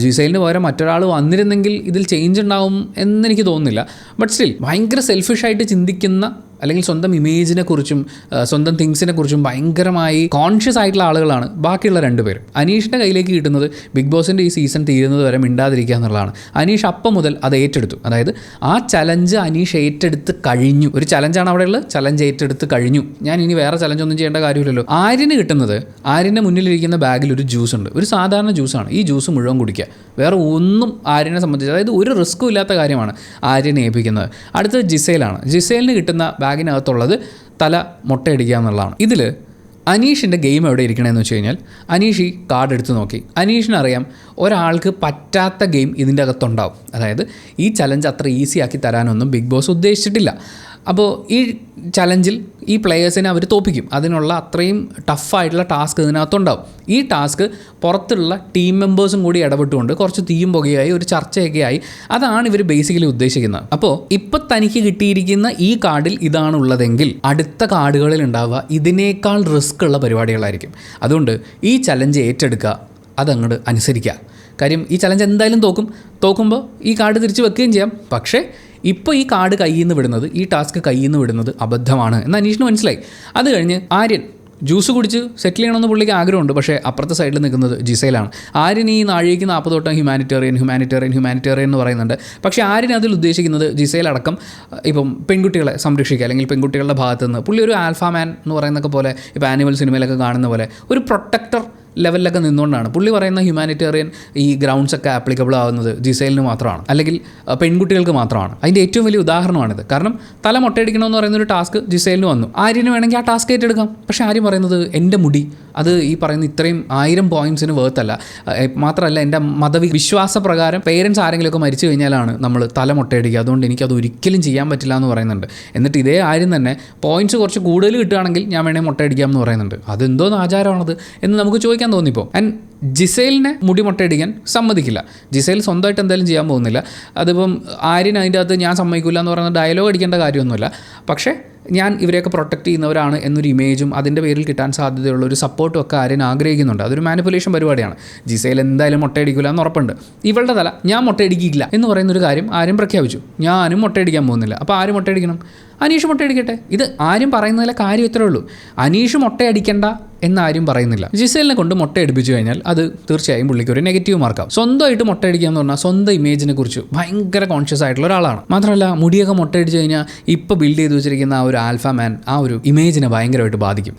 ജിസൈലിന് പകരം മറ്റൊരാൾ വന്നിരുന്നെങ്കിൽ ഇതിൽ ചേഞ്ച് ഉണ്ടാവും എന്നെനിക്ക് തോന്നുന്നില്ല. ബട്ട് സ്റ്റിൽ ഭയങ്കര സെൽഫിഷായിട്ട് ചിന്തിക്കുന്ന അല്ലെങ്കിൽ സ്വന്തം ഇമേജിനെ കുറിച്ചും സ്വന്തം തിങ്സിനെ കുറിച്ചും ഭയങ്കരമായി കോൺഷ്യസ് ആയിട്ടുള്ള ആളുകളാണ് ബാക്കിയുള്ള 2 പേരും. അനീഷിൻ്റെ കയ്യിലേക്ക് കിട്ടുന്നത് ബിഗ് ബോസിൻ്റെ ഈ സീസൺ തീരുന്നത് വരെ മിണ്ടാതിരിക്കുക എന്നുള്ളതാണ്. അനീഷ് അപ്പം മുതൽ അത് ഏറ്റെടുത്തു. അതായത് ആ ചലഞ്ച് അനീഷ് ഏറ്റെടുത്ത് കഴിഞ്ഞു. ഒരു ചലഞ്ചാണ് അവിടെ ഉള്ളത്, ചലഞ്ച് ഏറ്റെടുത്ത് കഴിഞ്ഞു. ഞാൻ ഇനി വേറെ ചലഞ്ചൊന്നും ചെയ്യേണ്ട കാര്യമില്ലല്ലോ. ആര്യന് കിട്ടുന്നത്, ആര്യൻ്റെ മുന്നിലിരിക്കുന്ന ബാഗിൽ ഒരു ജ്യൂസ് ഉണ്ട്, ഒരു സാധാരണ ജ്യൂസാണ്. ഈ ജ്യൂസ് മുഴുവൻ കുടിക്കുക, വേറെ ഒന്നും ആര്യനെ സംബന്ധിച്ച്, അതായത് ഒരു റിസ്ക്കും ഇല്ലാത്ത കാര്യമാണ് ആര്യനെ ഏൽപ്പിക്കുന്നത്. അടുത്തത് ജിസൈലാണ്. ജിസൈലിന് കിട്ടുന്ന ബാഗിനകത്തുള്ളത് തല മുട്ടയടിക്കുക എന്നുള്ളതാണ്. ഇതിൽ അനീഷിൻ്റെ ഗെയിം എവിടെ ഇരിക്കണമെന്ന് വെച്ച് കഴിഞ്ഞാൽ അനീഷ് ഈ കാർഡ് എടുത്ത് നോക്കി. അനീഷിനറിയാം ഒരാൾക്ക് പറ്റാത്ത ഗെയിം ഇതിൻ്റെ അകത്തുണ്ടാവും. അതായത് ഈ ചലഞ്ച് അത്ര ഈസി ആക്കി തരാനൊന്നും ബിഗ് ബോസ് ഉദ്ദേശിച്ചിട്ടില്ല. അപ്പോൾ ഈ ചലഞ്ചിൽ ഈ പ്ലെയേഴ്സിനെ അവർ തോൽപ്പിക്കും. അതിനുള്ള അത്രയും ടഫായിട്ടുള്ള ടാസ്ക് ഇതിനകത്തുണ്ടാവും. ഈ ടാസ്ക് പുറത്തുള്ള ടീം മെമ്പേഴ്സും കൂടി ഇടപെട്ടുകൊണ്ട് കുറച്ച് തീയും പുകയായി ഒരു ചർച്ചയൊക്കെ ആയി. അതാണ് ഇവർ ബേസിക്കലി ഉദ്ദേശിക്കുന്നത്. അപ്പോൾ ഇപ്പം തനിക്ക് കിട്ടിയിരിക്കുന്ന ഈ കാർഡിൽ ഇതാണുള്ളതെങ്കിൽ അടുത്ത കാർഡുകളിൽ ഉണ്ടാവുക ഇതിനേക്കാൾ റിസ്ക് ഉള്ള പരിപാടികളായിരിക്കും. അതുകൊണ്ട് ഈ ചലഞ്ച് ഏറ്റെടുക്കുക, അതങ്ങോട്ട് അനുസരിക്കുക. കാര്യം ഈ ചലഞ്ച് എന്തായാലും തോക്കുമ്പോൾ ഈ കാർഡ് തിരിച്ച് വെക്കുകയും ചെയ്യാം. പക്ഷേ ഇപ്പോൾ ഈ കാർഡ് കയ്യിൽ നിന്ന് വിടുന്നത്, ഈ ടാസ്ക് കയ്യിൽ നിന്ന് വിടുന്നത് അബദ്ധമാണ് എന്ന് അനീഷിന് മനസ്സിലായി. അത് കഴിഞ്ഞ് ആര്യൻ ജ്യൂസ് കുടിച്ച് സെറ്റിൽ ചെയ്യണമെന്ന് പുള്ളിക്ക് ആഗ്രഹമുണ്ട്. പക്ഷേ അപ്പുറത്തെ സൈഡിൽ നിൽക്കുന്നത് ജിസൈലാണ്. ആര്യൻ ഈ നാഴികയ്ക്ക് 40 തൊട്ട് ഹ്യൂമാനിറ്റേറിയൻ എന്ന് പറയുന്നുണ്ട്. പക്ഷേ ആര്യൻ അതിൽ ഉദ്ദേശിക്കുന്നത് ജിസൈലടക്കം ഇപ്പം പെൺകുട്ടികളെ സംരക്ഷിക്കുക, അല്ലെങ്കിൽ പെൺകുട്ടികളുടെ ഭാഗത്ത് നിന്ന് പുള്ളി ഒരു ആൽഫാമാൻ എന്ന് പറയുന്നതൊക്കെ പോലെ, ഇപ്പോൾ ആനിമൽ സിനിമയിലൊക്കെ കാണുന്ന പോലെ ഒരു പ്രൊട്ടക്ടർ ലെവലിലൊക്കെ നിന്നുകൊണ്ടാണ് പുള്ളി പറയുന്ന ഹ്യൂമാനിറ്റേറിയൻ ഈ ഗ്രൗണ്ട്സൊക്കെ ആപ്ലിക്കബിൾ ആവുന്നത് ജിസൈലിന് മാത്രമാണ്, അല്ലെങ്കിൽ പെൺകുട്ടികൾക്ക് മാത്രമാണ്. അതിൻ്റെ ഏറ്റവും വലിയ ഉദാഹരണമാണിത്. കാരണം തല മുട്ടയടിക്കണമെന്ന് പറയുന്നൊരു ടാസ്ക് ജിസൈലിന് വന്നു. ആര്യന് വേണമെങ്കിൽ ആ ടാസ്ക് ഏറ്റെടുക്കാം. പക്ഷേ ആര്യം പറയുന്നത് എൻ്റെ മുടി അത് ഈ പറയുന്ന ഇത്രയും 1000 പോയിൻറ്റ്സിന് വേർത്തല്ല. മാത്രമല്ല എൻ്റെ വിശ്വാസ പ്രകാരം പേരൻസ് ആരെങ്കിലുമൊക്കെ മരിച്ചു കഴിഞ്ഞാലാണ് നമ്മൾ തല മുട്ടയടിക്കുക, അതുകൊണ്ട് എനിക്കത് ഒരിക്കലും ചെയ്യാൻ പറ്റില്ല എന്ന് പറയുന്നുണ്ട്. എന്നിട്ട് ഇതേ ആര്യം തന്നെ പോയിൻറ്റ്സ് കുറച്ച് കൂടുതൽ കിട്ടുകയാണെങ്കിൽ ഞാൻ വേണമെങ്കിൽ മുട്ടയടിക്കാം എന്ന് പറയുന്നുണ്ട്. അതെന്തോന്ന് ആചാരമാണത് എന്ന് നമുക്ക് ചോദിക്കാൻ തോന്നിപ്പോൾ. ആൻഡ് ജിസൈലിനെ മുടി മുട്ടയടിക്കാൻ സമ്മതിക്കില്ല. ജിസൈൽ സ്വന്തമായിട്ട് എന്തായാലും ചെയ്യാൻ പോകുന്നില്ല. അതിപ്പം ആര്യൻ അതിൻ്റെ അകത്ത് ഞാൻ സമ്മതിക്കില്ല എന്ന് പറയുന്ന ഡയലോഗ് അടിക്കേണ്ട കാര്യമൊന്നുമില്ല. പക്ഷേ ഞാൻ ഇവരെയൊക്കെ പ്രൊട്ടക്റ്റ് ചെയ്യുന്നവരാണ് എന്നൊരു ഇമേജും അതിൻ്റെ പേരിൽ കിട്ടാൻ സാധ്യതയുള്ള ഒരു സപ്പോർട്ടും ഒക്കെ ആര്യൻ ആഗ്രഹിക്കുന്നുണ്ട്. അതൊരു മാനിപ്പുലേഷൻ പരിപാടിയാണ്. ജിസൈൽ എന്തായാലും മുട്ടയടിക്കില്ല എന്ന് ഉറപ്പുണ്ട്. ഇവളുടെ തല ഞാൻ മുട്ടയടിക്കില്ല എന്ന് പറയുന്നൊരു കാര്യം ആര്യം പ്രഖ്യാപിച്ചു. ഞാനും മുട്ടയടിക്കാൻ പോകുന്നില്ല. അപ്പോൾ ആരും മുട്ടയടിക്കണം? അനീഷ് മുട്ടയടിക്കട്ടെ. ഇത് ആരും പറയുന്നതിലെ കാര്യം ഇത്രേ ഉള്ളൂ. അനീഷ് മുട്ടയടിക്കണ്ട എന്നാരും പറയുന്നില്ല. ജിസൈലിനെ കൊണ്ട് മുട്ടയടിപ്പിച്ചു കഴിഞ്ഞാൽ അത് തീർച്ചയായും പുള്ളിക്ക് ഒരു നെഗറ്റീവ് മാർക്കാവും. സ്വന്തമായിട്ട് മുട്ടയടിക്കുക എന്ന് പറഞ്ഞാൽ സ്വന്തം ഇമേജിനെ കുറിച്ച് ഭയങ്കര കോൺഷ്യസ് ആയിട്ടുള്ള ഒരാളാണ്. മാത്രമല്ല മുടിയൊക്കെ മുട്ടയടിച്ചു കഴിഞ്ഞാൽ ഇപ്പോൾ ബിൽഡ് ചെയ്ത് വെച്ചിരിക്കുന്ന ആ ഒരു ആൽഫാമാൻ ആ ഒരു ഇമേജിനെ ഭയങ്കരമായിട്ട് ബാധിക്കും.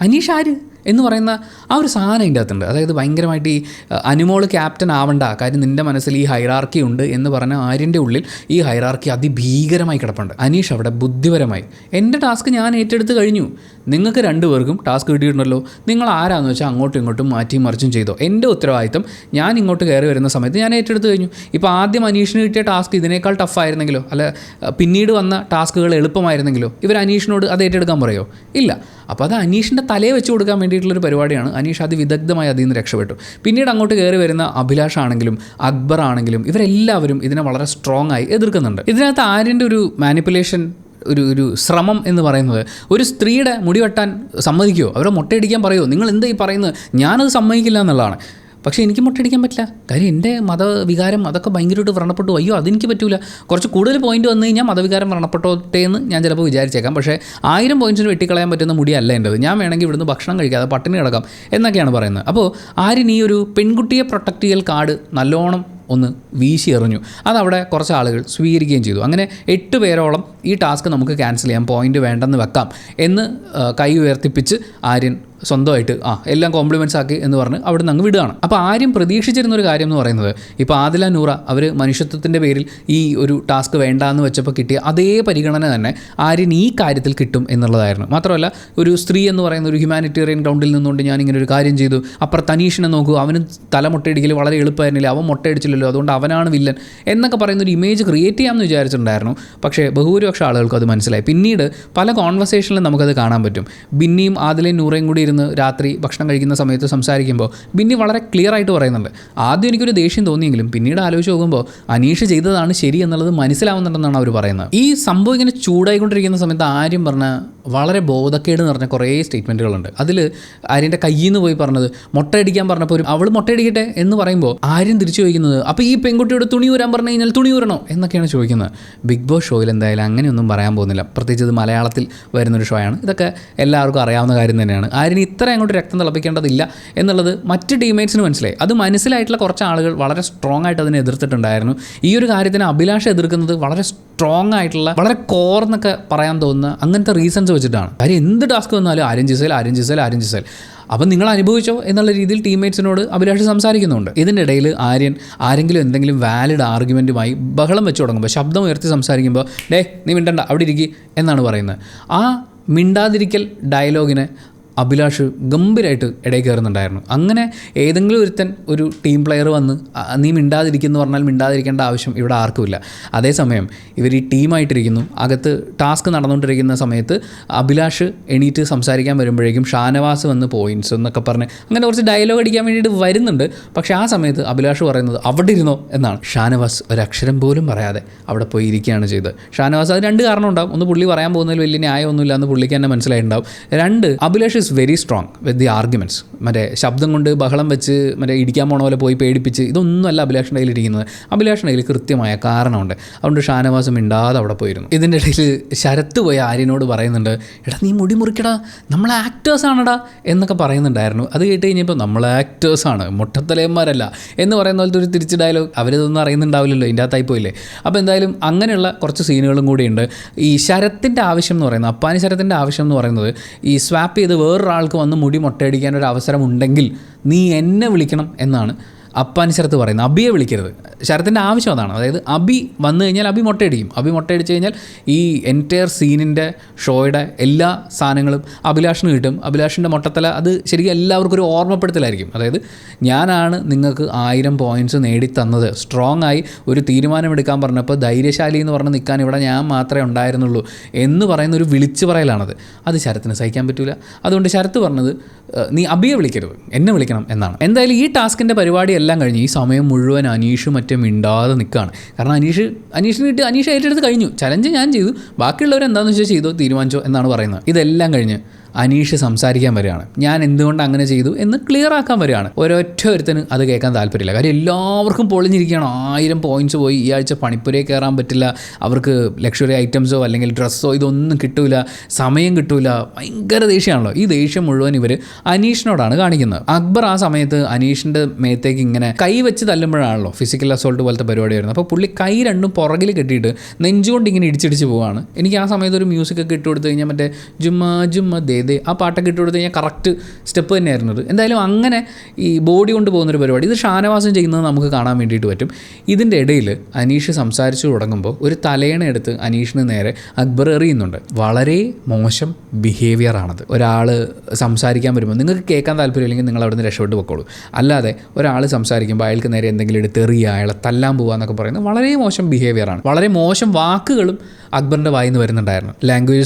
അനീഷ് ആര് എന്ന് പറയുന്ന ആ ഒരു സാധനം ഇതിൻ്റെ അകത്തുണ്ട്. അതായത് ഭയങ്കരമായിട്ട് ഈ അനുമോള് ക്യാപ്റ്റൻ ആവണ്ട, കാര്യം നിൻ്റെ മനസ്സിൽ ഈ ഹൈറാർക്കി ഉണ്ട് എന്ന് പറഞ്ഞ ആര്യൻ്റെ ഉള്ളിൽ ഈ ഹൈറാർക്കി അതിഭീകരമായി കിടപ്പുണ്ട്. അനീഷ് അവിടെ ബുദ്ധിപരമായി എൻ്റെ ടാസ്ക് ഞാൻ ഏറ്റെടുത്ത് കഴിഞ്ഞു, നിങ്ങൾക്ക് 2 പേർക്കും ടാസ്ക് കിട്ടിയിട്ടുണ്ടല്ലോ, നിങ്ങൾ ആരാന്ന് വെച്ചാൽ അങ്ങോട്ടും ഇങ്ങോട്ടും മാറ്റി മറിച്ചും ചെയ്തോ, എൻ്റെ ഉത്തരവാദിത്തം ഞാൻ ഇങ്ങോട്ട് കയറി വരുന്ന സമയത്ത് ഞാൻ ഏറ്റെടുത്ത് കഴിഞ്ഞു. ഇപ്പോൾ ആദ്യം അനീഷിന് കിട്ടിയ ടാസ്ക് ഇതിനേക്കാൾ ടഫായിരുന്നെങ്കിലോ അല്ല പിന്നീട് വന്ന ടാസ്കുകൾ എളുപ്പമായിരുന്നെങ്കിലോ ഇവർ അനീഷിനോട് അത് ഏറ്റെടുക്കാൻ പറയുമോ? ഇല്ല. അപ്പോൾ അത് അനീഷിൻ്റെ തലയെ വെച്ച് കൊടുക്കാൻ വേണ്ടിയിട്ടുള്ളൊരു പരിപാടിയാണ്. അനീഷ് അതിവിദഗ്ധമായി അതിൽ നിന്ന് രക്ഷപ്പെട്ടു. പിന്നീട് അങ്ങോട്ട് കയറി വരുന്ന അഭിലാഷ് ആണെങ്കിലും അക്ബർ ആണെങ്കിലും ഇവരെല്ലാവരും ഇതിനെ വളരെ സ്ട്രോങ് ആയി എതിർക്കുന്നുണ്ട്. ഇതിനകത്ത് ആര്യൻ്റെ ഒരു മാനിപ്പുലേഷൻ ഒരു ശ്രമം എന്ന് പറയുന്നത്, ഒരു സ്ത്രീയുടെ മുടി വെട്ടാൻ സമ്മതിക്കുമോ, അവരെ മുട്ടയടിക്കാൻ പറയുമോ, നിങ്ങൾ എന്താ ഈ പറയുന്നത്, ഞാനത് സമ്മതിക്കില്ല എന്നുള്ളതാണ്. പക്ഷേ എനിക്ക് മുട്ടയടിക്കാൻ പറ്റില്ല. കാര്യം എൻ്റെ മതവികാരം അതൊക്കെ ഭയങ്കരമായിട്ട് വ്രണപ്പെട്ടു. അയ്യോ അതെനിക്ക് പറ്റില്ല. കുറച്ച് കൂടുതൽ പോയിന്റ് വന്നു കഴിഞ്ഞാൽ മതവികാരം വ്രണപ്പെട്ടോട്ടെ എന്ന് ഞാൻ ചിലപ്പോൾ വിചാരിച്ചേക്കാം. പക്ഷേ 1000 പോയിൻറ്റ്സിന് വെട്ടിക്കളയാൻ പറ്റുന്ന മുടിയല്ല എൻ്റെത്. ഞാൻ വേണമെങ്കിൽ ഇവിടുന്ന് ഭക്ഷണം കഴിക്കാതെ പട്ടിണി കിടക്കാം എന്നൊക്കെയാണ് പറയുന്നത്. അപ്പോൾ ആര്യൻ ഈ ഒരു പെൺകുട്ടിയെ പ്രൊട്ടക്ട് ചെയ്യൽ കാർഡ് നല്ലോണം ഒന്ന് വീശി എറിഞ്ഞു. അതവിടെ കുറച്ച് ആളുകൾ സ്വീകരിക്കുകയും ചെയ്തു. അങ്ങനെ 8 പേരോളം ഈ ടാസ്ക് നമുക്ക് ക്യാൻസൽ ചെയ്യാം, പോയിന്റ് വേണ്ടെന്ന് വെക്കാം എന്ന് കൈ ഉയർത്തിപ്പിച്ച് ആര്യൻ സ്വന്തമായിട്ട് എല്ലാം കോംപ്ലിമെൻറ്റ്സ് ആക്കി എന്ന് പറഞ്ഞ് അവിടെ നിന്ന് അങ്ങ് വിടുകയാണ്. അപ്പോൾ ആരും പ്രതീക്ഷിച്ചിരുന്നൊരു കാര്യം എന്ന് പറയുന്നത്, ഇപ്പോൾ ആദില നൂറ അവർ മനുഷ്യത്വത്തിൻ്റെ പേരിൽ ഈ ഒരു ടാസ്ക് വേണ്ടാന്ന് വെച്ചപ്പോൾ കിട്ടിയ അതേ പരിഗണന തന്നെ ആര്യൻ ഈ കാര്യത്തിൽ കിട്ടും എന്നുള്ളതായിരുന്നു. മാത്രമല്ല ഒരു സ്ത്രീ എന്ന് പറയുന്ന ഒരു ഹ്യൂമാനിറ്റേറിയൻ ഗ്രൗണ്ടിൽ നിന്നുകൊണ്ട് ഞാൻ ഇങ്ങനെ ഒരു കാര്യം ചെയ്തു, അപ്പുറത്ത് അനീഷിനെ നോക്കൂ, അവന് തല മുട്ടയടിക്കൽ വളരെ എളുപ്പമായിരുന്നില്ല, അവൻ മുട്ടയടിച്ചില്ലല്ലോ അതുകൊണ്ട് അവനാണ് വില്ലൻ എന്നൊക്കെ പറയുന്നൊരു ഇമേജ് ക്രിയേറ്റ് ചെയ്യാമെന്ന് വിചാരിച്ചിട്ടുണ്ടായിരുന്നു. പക്ഷേ ബഹുഭൂരിപക്ഷം ഭൂരിപക്ഷം ആളുകൾക്കും അത് മനസ്സിലായി. പിന്നീട് പല കോൺവെർസേഷനിലും നമുക്കത് കാണാൻ പറ്റും. ബിന്നിയും ആദിലയും നൂറയും കൂടി ഇരുന്ന് രാത്രി ഭക്ഷണം കഴിക്കുന്ന സമയത്ത് സംസാരിക്കുമ്പോൾ ബിന്നി വളരെ ക്ലിയർ ആയിട്ട് പറയുന്നുണ്ട്. ആദ്യം എനിക്കൊരു ദേഷ്യം തോന്നിയെങ്കിലും പിന്നീട് ആലോചിച്ച് നോക്കുമ്പോൾ അനീഷ് ചെയ്തതാണ് ശരി എന്നുള്ളത് മനസ്സിലാവുന്നുണ്ടെന്നാണ് അവർ പറയുന്നത്. ഈ സംഭവം ഇങ്ങനെ ചൂടായിക്കൊണ്ടിരിക്കുന്ന സമയത്ത് ആര്യം പറഞ്ഞ വളരെ ബോധക്കേട് നിറഞ്ഞ കുറേ സ്റ്റേറ്റ്മെൻറ്റുകളുണ്ട്. അതിൽ ആര്യൻ്റെ കയ്യിൽ നിന്ന് പോയി പറഞ്ഞത് മുട്ടയടിക്കാൻ പറഞ്ഞപ്പോൾ അവൾ മുട്ടയടിക്കട്ടെ എന്ന് പറയുമ്പോൾ ആര്യം തിരിച്ചു ചോദിക്കുന്നത് അപ്പോൾ ഈ പെൺകുട്ടിയോട് തുണി ഊരാൻ പറഞ്ഞു കഴിഞ്ഞാൽ തുണി ഊരണോ എന്നൊക്കെയാണ് ചോദിക്കുന്നത്. ബിഗ് ബോസ് ഷോയിൽ എന്തായാലും അങ്ങനെയൊന്നും പറയാൻ പോകുന്നില്ല. പ്രത്യേകിച്ച് ഇത് മലയാളത്തിൽ വരുന്നൊരു ഷോ ആണ്. ഇതൊക്കെ എല്ലാവർക്കും അറിയാവുന്ന കാര്യം തന്നെയാണ്. ആര്യന് ഇത്ര അങ്ങോട്ട് രക്തം തിളപ്പിക്കേണ്ടതില്ല എന്നുള്ളത് മറ്റ് ടീംമേറ്റ്സിന് മനസ്സിലായി. അത് മനസ്സിലായിട്ടുള്ള കുറച്ച് ആളുകൾ വളരെ സ്ട്രോങ് ആയിട്ട് അതിനെ എതിർത്തിട്ടുണ്ടായിരുന്നു. ഈ ഒരു കാര്യത്തിന് അഭിലാഷ് എതിർക്കുന്നത് വളരെ സ്ട്രോങ് ആയിട്ടുള്ള വളരെ കോർന്നൊക്കെ പറയാൻ തോന്നുന്ന അങ്ങനത്തെ റീസൺസ് വെച്ചിട്ടാണ്. കാര്യം എന്ത് ടാസ്ക് വന്നാലും ആര്യൻ ജിസേൽ അപ്പം നിങ്ങൾ അനുഭവിച്ചോ എന്നുള്ള രീതിയിൽ ടീംമേറ്റ്സിനോട് അഭിലാഷ് സംസാരിക്കുന്നുണ്ട്. ഇതിൻ്റെ ഇടയിൽ ആരെങ്കിലും എന്തെങ്കിലും വാലിഡ് ആർഗ്യുമെൻറ്റുമായി ബഹളം വെച്ച് തുടങ്ങുമ്പോൾ, ശബ്ദം ഉയർത്തി സംസാരിക്കുമ്പോൾ നീ മിണ്ടണ്ട അവിടെ ഇരിക്കുക എന്നാണ് പറയുന്നത്. ആ മിണ്ടാതിരിക്കൽ ഡയലോഗിനെ അഭിലാഷ് ഗംഭീരമായിട്ട് ഇടയിൽ കയറുന്നുണ്ടായിരുന്നു. അങ്ങനെ ഏതെങ്കിലും ഒരു ടീം പ്ലെയർ വന്ന് നീ മിണ്ടാതിരിക്കുന്നു പറഞ്ഞാൽ മിണ്ടാതിരിക്കേണ്ട ആവശ്യം ഇവിടെ ആർക്കുമില്ല. അതേസമയം ഇവർ ഈ ടീമായിട്ടിരിക്കുന്നു. അകത്ത് ടാസ്ക് നടന്നുകൊണ്ടിരിക്കുന്ന സമയത്ത് അഭിലാഷ് എണീറ്റ് സംസാരിക്കാൻ വരുമ്പോഴേക്കും ഷാനവാസ് വന്ന് പോയിൻറ്റ്സ് എന്നൊക്കെ പറഞ്ഞ് അങ്ങനെ കുറച്ച് ഡയലോഗ് അടിക്കാൻ വേണ്ടിയിട്ട് വരുന്നുണ്ട്. പക്ഷേ ആ സമയത്ത് അഭിലാഷ് പറയുന്നത് അവിടെ ഇരുന്നോ എന്നാണ്. ഷാനവാസ് ഒരക്ഷരം പോലും പറയാതെ അവിടെ പോയി ഇരിക്കുകയാണ് ചെയ്തത്. ഷാനവാസ് അത് രണ്ട് കാരണം ഉണ്ടാവും. ഒന്ന്, പുള്ളി പറയാൻ പോകുന്നതിൽ വലിയ ന്യായമൊന്നുമില്ല എന്ന് പുള്ളിക്ക് തന്നെ മനസ്സിലായിട്ടുണ്ടാവും. രണ്ട്, Abhilash very strong with the arguments. മറ്റേ ശബ്ദം കൊണ്ട് ബഹളം വെച്ച് ഇടിക്കാൻ പോണ പോലെ പോയി പേടിപ്പിച്ച് ഇതൊന്നുമല്ല അഭിലാഷിൻ്റെ കയ്യിൽ ഇരിക്കുന്നത്. അഭിലാഷിൻ്റെ കയ്യിൽ കൃത്യമായ കാരണമുണ്ട്. അതുകൊണ്ട് ഷാനവാസ് മിണ്ടാതെ അവിടെ പോയിരുന്നു. ഇതിൻ്റെ ഇടയിൽ ശരത്ത് പോയി ആര്യനോട് പറയുന്നുണ്ട്, എടാ നീ മുടി മുറിക്കടാ, നമ്മൾ ആക്ടേഴ്സാണടാ എന്നൊക്കെ പറയുന്നുണ്ടായിരുന്നു. അത് കേട്ട് കഴിഞ്ഞപ്പോൾ നമ്മൾ ആക്ടേഴ്സാണ്, മുട്ടത്തലയന്മാരല്ല എന്ന് പറയുന്ന പോലത്തെ ഒരു തിരിച്ച് ഡയലോഗ് അവരിതൊന്നും അറിയുന്നുണ്ടാവില്ലല്ലോ, ഇതിൻ്റെ അകത്തായി പോയില്ലേ. അപ്പോൾ എന്തായാലും അങ്ങനെയുള്ള കുറച്ച് സീനുകളും കൂടിയുണ്ട്. ഈ ശരത്തിൻ്റെ ആവശ്യം എന്ന് പറയുന്നത്, അപ്പാനി ശരത്തിൻ്റെ ആവശ്യം എന്ന് പറയുന്നത്, ഈ സ്വാപ്പ് ചെയ്ത് വേറൊരാൾക്ക് വന്ന് മുടി മുട്ടയടിക്കാൻ ഒരു അവസരം ഉണ്ടെങ്കിൽ നീ എന്നെ വിളിക്കണം എന്നാണ് അപ്പാനി ശരത്ത് പറയുന്നത്. അബിയെ വിളിക്കരുത്. ശരത്തിൻ്റെ ആവശ്യം അതാണ്. അതായത് അബി വന്നു കഴിഞ്ഞാൽ അബി മുട്ടയടിക്കും. അബി മുട്ടയടിച്ച് കഴിഞ്ഞാൽ ഈ എൻറ്റയർ സീനിൻ്റെ ഷോയുടെ എല്ലാ സാധനങ്ങളും അഭിലാഷിന് കിട്ടും. അഭിലാഷിൻ്റെ മുട്ടത്തല അത് ശരിക്കും എല്ലാവർക്കും ഒരു ഓർമ്മപ്പെടുത്തലായിരിക്കും. അതായത് ഞാനാണ് നിങ്ങൾക്ക് 1000 പോയിൻറ്റ്സ് നേടിത്തന്നത്, സ്ട്രോങ് ആയി ഒരു തീരുമാനമെടുക്കാൻ പറഞ്ഞപ്പോൾ ധൈര്യശാലി എന്ന് പറഞ്ഞ് നിൽക്കാൻ ഇവിടെ ഞാൻ മാത്രമേ ഉണ്ടായിരുന്നുള്ളൂ എന്ന് പറയുന്ന ഒരു വിളിച്ചു പറയലാണത്. അത് ശരത്തിന് സഹിക്കാൻ പറ്റില്ല. അതുകൊണ്ട് ശരത്ത് പറഞ്ഞത് നീ അബിയെ വിളിക്കരുത്, എന്നെ വിളിക്കണം എന്നാണ്. എന്തായാലും ഈ ടാസ്കിൻ്റെ പരിപാടി എല്ലാം കഴിഞ്ഞ് ഈ സമയം മുഴുവൻ അനീഷും മറ്റും മിണ്ടാതെ നിൽക്കുകയാണ്. കാരണം അനീഷ് ഏറ്റെടുത്ത് കഴിഞ്ഞു. ചലഞ്ച് ഞാൻ ചെയ്തു, ബാക്കിയുള്ളവർ എന്താണെന്ന് വെച്ചാൽ ചെയ്തോ, തീരുമാനിച്ചോ എന്നാണ് പറയുന്നത്. ഇതെല്ലാം കഴിഞ്ഞ് അനീഷ് സംസാരിക്കാൻ വരികയാണ്. ഞാൻ എന്തുകൊണ്ട് അങ്ങനെ ചെയ്തു എന്ന് ക്ലിയർ ആക്കാൻ വരികയാണ്. ഒരൊറ്റ ഒരുത്തന് അത് കേൾക്കാൻ താല്പര്യമില്ല. കാര്യം എല്ലാവർക്കും പൊളിഞ്ഞിരിക്കുകയാണ്. 1000 പോയിൻറ്റ്സ് പോയി, ഈ ആഴ്ച പണിപ്പുരയെ കയറാൻ പറ്റില്ല, അവർക്ക് ലക്ഷറി ഐറ്റംസോ അല്ലെങ്കിൽ ഡ്രസ്സോ ഇതൊന്നും കിട്ടില്ല, സമയം കിട്ടില്ല, ഭയങ്കര ദേഷ്യമാണല്ലോ. ഈ ദേഷ്യം മുഴുവൻ ഇവർ അനീഷിനോടാണ് കാണിക്കുന്നത്. അക്ബർ ആ സമയത്ത് അനീഷിൻ്റെ മേത്തേക്ക് ഇങ്ങനെ കൈ വെച്ച് തല്ലുമ്പോഴാണല്ലോ ഫിസിക്കൽ അസോൾട്ട് പോലത്തെ പരിപാടി വരുന്നത്. അപ്പോൾ പുള്ളി കൈ രണ്ടും പുറകിൽ കെട്ടിയിട്ട് നെഞ്ചുകൊണ്ട് ഇങ്ങനെ ഇടിച്ചിടിച്ച് പോവുകയാണ്. എനിക്ക് ആ സമയത്ത് ഒരു മ്യൂസിക്കൊക്കെ ഇട്ട് കൊടുത്തു കഴിഞ്ഞാൽ മറ്റേ ജുമ്മ ദേ ആ പാട്ടൊക്കെ ഇട്ട് കൊടുത്തു കഴിഞ്ഞാൽ കറക്റ്റ് സ്റ്റെപ്പ് തന്നെയായിരുന്നത്. എന്തായാലും അങ്ങനെ ഈ ബോഡി കൊണ്ട് പോകുന്നൊരു പരിപാടി ഇത് ഷാനവാസം ചെയ്യുന്നത് നമുക്ക് കാണാൻ വേണ്ടിയിട്ട് പറ്റും. ഇതിൻ്റെ ഇടയിൽ അനീഷ് സംസാരിച്ചു തുടങ്ങുമ്പോൾ ഒരു തലയണ എടുത്ത് അനീഷിന് നേരെ അക്ബർ എറിയുന്നുണ്ട്. വളരെ മോശം ബിഹേവിയറാണത്. ഒരാൾ സംസാരിക്കാൻ വരുമ്പോൾ നിങ്ങൾക്ക് കേൾക്കാൻ താല്പര്യമില്ലെങ്കിൽ നിങ്ങൾ അവിടെ നിന്ന് രക്ഷപ്പെട്ട് പൊക്കോളൂ. അല്ലാതെ ഒരാൾ സംസാരിക്കുമ്പോൾ അയാൾക്ക് നേരെ എന്തെങ്കിലും എടുത്ത് എറിയുക, അയാളെ തല്ലാൻ പോകുക എന്നൊക്കെ പറയുന്നത് വളരെ മോശം ബിഹേവിയറാണ്. വളരെ മോശം വാക്കുകളും അക്ബറിൻ്റെ വായിൽ നിന്ന് വരുന്നുണ്ടായിരുന്നു. ലാംഗ്വേജ്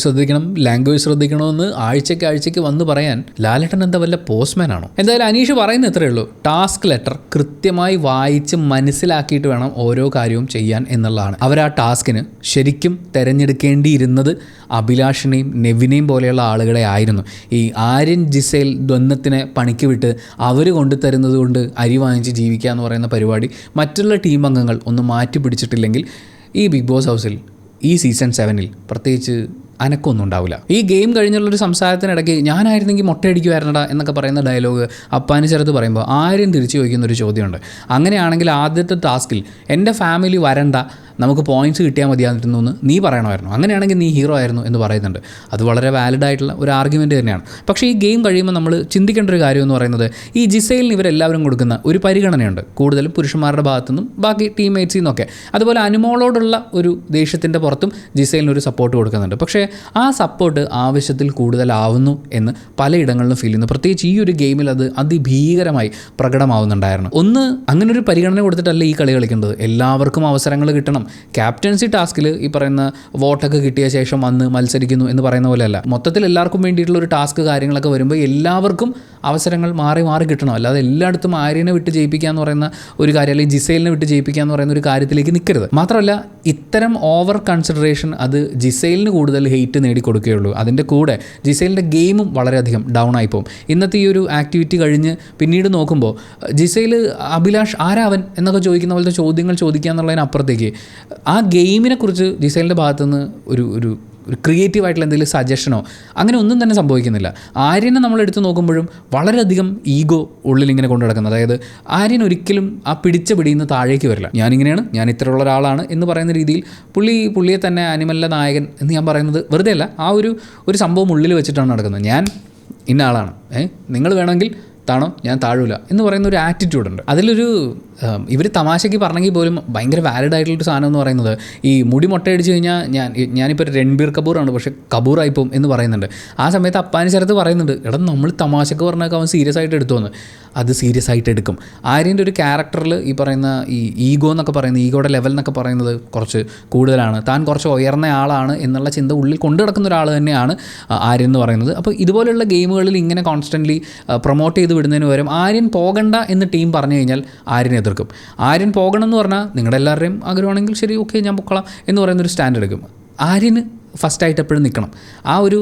ശ്രദ്ധിക്കണമെന്ന് ആഴ്ചയ്ക്ക് വന്ന് പറയാൻ ലാലേട്ടൻ എന്താ വല്ല പോസ്റ്റ്മാൻ ആണോ? എന്തായാലും അനീഷ് പറയുന്നത് ഇത്രയേ ഉള്ളൂ, ടാസ്ക് ലെറ്റർ കൃത്യമായി വായിച്ച് മനസ്സിലാക്കിയിട്ട് വേണം ഓരോ കാര്യവും ചെയ്യാൻ എന്നുള്ളതാണ്. അവർ ആ ടാസ്കിന് ശരിക്കും തിരഞ്ഞെടുക്കേണ്ടിയിരുന്നത് അഭിലാഷിനെയും നെവിനെയും പോലെയുള്ള ആളുകളെ ആയിരുന്നു. ഈ ആര്യൻ ജിസേൽ ദ്വന്ദ്വത്തിനെ പണിക്ക് വിട്ട് അവർ കൊണ്ടുതരുന്നത് കൊണ്ട് അരി വാങ്ങിച്ച് ജീവിക്കുക എന്ന് പറയുന്ന പരിപാടി മറ്റുള്ള ടീം അംഗങ്ങൾ ഒന്ന് മാറ്റി പിടിച്ചിട്ടില്ലെങ്കിൽ ഈ ബിഗ് ബോസ് ഹൗസിൽ ഈ സീസൺ 7 പ്രത്യേകിച്ച് അനക്കൊന്നും ഉണ്ടാവില്ല. ഈ ഗെയിം കഴിഞ്ഞുള്ളൊരു സംസാരത്തിനിടയ്ക്ക് ഞാനായിരുന്നെങ്കിൽ മുട്ടയടിക്കുമായിരുന്നടാ എന്നൊക്കെ പറയുന്ന ഡയലോഗ് അപ്പാനി ശരത്ത് പറയുമ്പോൾ ആരും തിരിച്ചു ചോദിക്കുന്നൊരു ചോദ്യമുണ്ട്. അങ്ങനെയാണെങ്കിൽ ആദ്യത്തെ ടാസ്കിൽ എൻ്റെ ഫാമിലി വരണ്ട, നമുക്ക് പോയിൻറ്റ്സ് കിട്ടിയാൽ മതിയായിരുന്നു എന്ന് നീ പറയണമായിരുന്നു, അങ്ങനെയാണെങ്കിൽ നീ ഹീറോ ആയിരുന്നു എന്ന് പറയുന്നുണ്ട്. അത് വളരെ വാലിഡായിട്ടുള്ള ഒരു ആർഗ്യുമെൻറ്റ് തന്നെയാണ്. പക്ഷേ ഈ ഗെയിം കഴിയുമ്പോൾ നമ്മൾ ചിന്തിക്കേണ്ട ഒരു കാര്യം എന്ന് പറയുന്നത് ഈ ജിസൈലിന് ഇവരെല്ലാവരും കൊടുക്കുന്ന ഒരു പരിഗണനയുണ്ട്, കൂടുതലും പുരുഷന്മാരുടെ ഭാഗത്തുനിന്നും ബാക്കി ടീംമേറ്റ്സിൽ നിന്നൊക്കെ. അതുപോലെ അനുമോളോടുള്ള ഒരു ദേഷ്യത്തിൻ്റെ പുറത്തും ജിസൈലിന് ഒരു സപ്പോർട്ട് കൊടുക്കുന്നുണ്ട്. പക്ഷേ ആ സപ്പോർട്ട് ആവശ്യത്തിൽ കൂടുതലാവുന്നു എന്ന് പലയിടങ്ങളിലും ഫീൽ ചെയ്യുന്നു. പ്രത്യേകിച്ച് ഈ ഒരു ഗെയിമിൽ അത് അതിഭീകരമായി പ്രകടമാവുന്നുണ്ടായിരുന്നു. ഒന്ന്, അങ്ങനൊരു പരിഗണന കൊടുത്തിട്ടല്ല ഈ കളി കളിക്കേണ്ടത്. എല്ലാവർക്കും അവസരങ്ങൾ കിട്ടണം, ക്യാപ്റ്റൻസി ടാസ്കിൽ ഈ പറയുന്ന വോട്ടൊക്കെ കിട്ടിയ ശേഷം വന്ന് മത്സരിക്കുന്നു എന്ന് പറയുന്ന പോലെയല്ല. മൊത്തത്തിൽ എല്ലാവർക്കും വേണ്ടിയിട്ടുള്ള ഒരു ടാസ്ക് കാര്യങ്ങളൊക്കെ വരുമ്പോൾ എല്ലാവർക്കും അവസരങ്ങൾ മാറി മാറി കിട്ടണം. അല്ലാതെ എല്ലായിടത്തും ആര്യനെ വിട്ട് ജയിപ്പിക്കുക എന്ന് പറയുന്ന ഒരു കാര്യം, അല്ലെങ്കിൽ ജിസൈലിനെ വിട്ട് ജയിപ്പിക്കുക എന്ന് പറയുന്ന ഒരു കാര്യത്തിലേക്ക് നിൽക്കരുത്. മാത്രമല്ല ഇത്തരം ഓവർ കൺസിഡറേഷൻ അത് ജിസൈലിന് കൂടുതൽ ഹെയ്റ്റ് നേടിക്കൊടുക്കുകയുള്ളൂ. അതിൻ്റെ കൂടെ ജിസൈലിൻ്റെ ഗെയിമും വളരെയധികം ഡൗൺ ആയിപ്പോവും. ഇന്നത്തെ ഈ ഒരു ആക്ടിവിറ്റി കഴിഞ്ഞ് പിന്നീട് നോക്കുമ്പോൾ ജിസൈൽ അഭിലാഷ് ആരാവൻ എന്നൊക്കെ ചോദിക്കുന്ന പോലത്തെ ചോദ്യങ്ങൾ ചോദിക്കുക എന്നുള്ളതിനപ്പുറത്തേക്ക് ആ ഗെയിമിനെ കുറിച്ച് ജിസൈലിൻ്റെ ഭാഗത്തുനിന്ന് ഒരു ക്രിയേറ്റീവായിട്ടുള്ള എന്തെങ്കിലും സജഷനോ അങ്ങനെ ഒന്നും തന്നെ സംഭവിക്കുന്നില്ല. ആര്യനെ നമ്മൾ എടുത്ത് നോക്കുമ്പോഴും വളരെയധികം ഈഗോ ഉള്ളിലിങ്ങനെ കൊണ്ടു നടക്കുന്നത്. അതായത് ആര്യൻ ഒരിക്കലും ആ പിടിച്ച പിടിയിൽ നിന്ന് താഴേക്ക് വരില്ല. ഞാനിങ്ങനെയാണ്, ഞാൻ ഇത്രയുള്ള ഒരാളാണ് എന്ന് പറയുന്ന രീതിയിൽ പുള്ളിയെ തന്നെ അനിമലിലെ നായകൻ എന്ന് ഞാൻ പറയുന്നത് വെറുതെ അല്ല. ആ ഒരു സംഭവം ഉള്ളിൽ വെച്ചിട്ടാണ് നടക്കുന്നത്. ഞാൻ ഇന്ന ആളാണ്, നിങ്ങൾ വേണമെങ്കിൽ താണോ, ഞാൻ താഴൂല എന്ന് പറയുന്ന ഒരു ആറ്റിറ്റ്യൂഡുണ്ട്. അതിലൊരു ഇവർ തമാശയ്ക്ക് പറഞ്ഞെങ്കിൽ പോലും ഭയങ്കര വാലിഡ് ആയിട്ടുള്ളൊരു സാധനം എന്ന് പറയുന്നത് ഈ മുടി മുട്ടയടിച്ച് കഴിഞ്ഞാൽ ഞാനിപ്പോൾ രൺബീർ കപൂറാണ് പക്ഷേ കപൂറായിപ്പോവും എന്ന് പറയുന്നുണ്ട്. ആ സമയത്ത് അപ്പാനി ശരത്ത് പറയുന്നുണ്ട്, എടാ നമ്മൾ തമാശക്ക് പറഞ്ഞാൽ അവൻ സീരിയസ് ആയിട്ട് എടുത്തോന്ന്. അത് സീരിയസ് ആയിട്ട് എടുക്കും. ആര്യൻ്റെ ഒരു ക്യാരക്ടറിൽ ഈ പറയുന്ന ഈ ഈഗോ എന്നൊക്കെ പറയുന്നത്, ഈഗോയുടെ ലെവൽ എന്നൊക്കെ പറയുന്നത് കുറച്ച് കൂടുതലാണ്. താൻ കുറച്ച് ഉയർന്ന ആളാണ് എന്നുള്ള ചിന്ത ഉള്ളിൽ കൊണ്ടു നടക്കുന്ന ഒരാൾ തന്നെയാണ് ആര്യൻ എന്ന് പറയുന്നത്. അപ്പോൾ ഇതുപോലെയുള്ള ഗെയിമുകളിൽ ഇങ്ങനെ കോൺസ്റ്റൻ്റ്ലി പ്രൊമോട്ട് ചെയ്ത് വിടുന്നതിന് പകരം ആര്യൻ പോകണ്ട എന്ന് ടീം പറഞ്ഞു കഴിഞ്ഞാൽ ആര്യൻ എതിർക്കും. ആര്യൻ പോകണം എന്ന് പറഞ്ഞാൽ നിങ്ങളുടെ എല്ലാവരുടെയും ആഗ്രഹമാണെങ്കിൽ ശരി, ഓക്കെ ഞാൻ പൊക്കളാം എന്ന് പറയുന്നൊരു സ്റ്റാൻഡ് എടുക്കും. ആര്യന് ഫസ്റ്റായിട്ട് എപ്പോഴും നിൽക്കണം. ആ ഒരു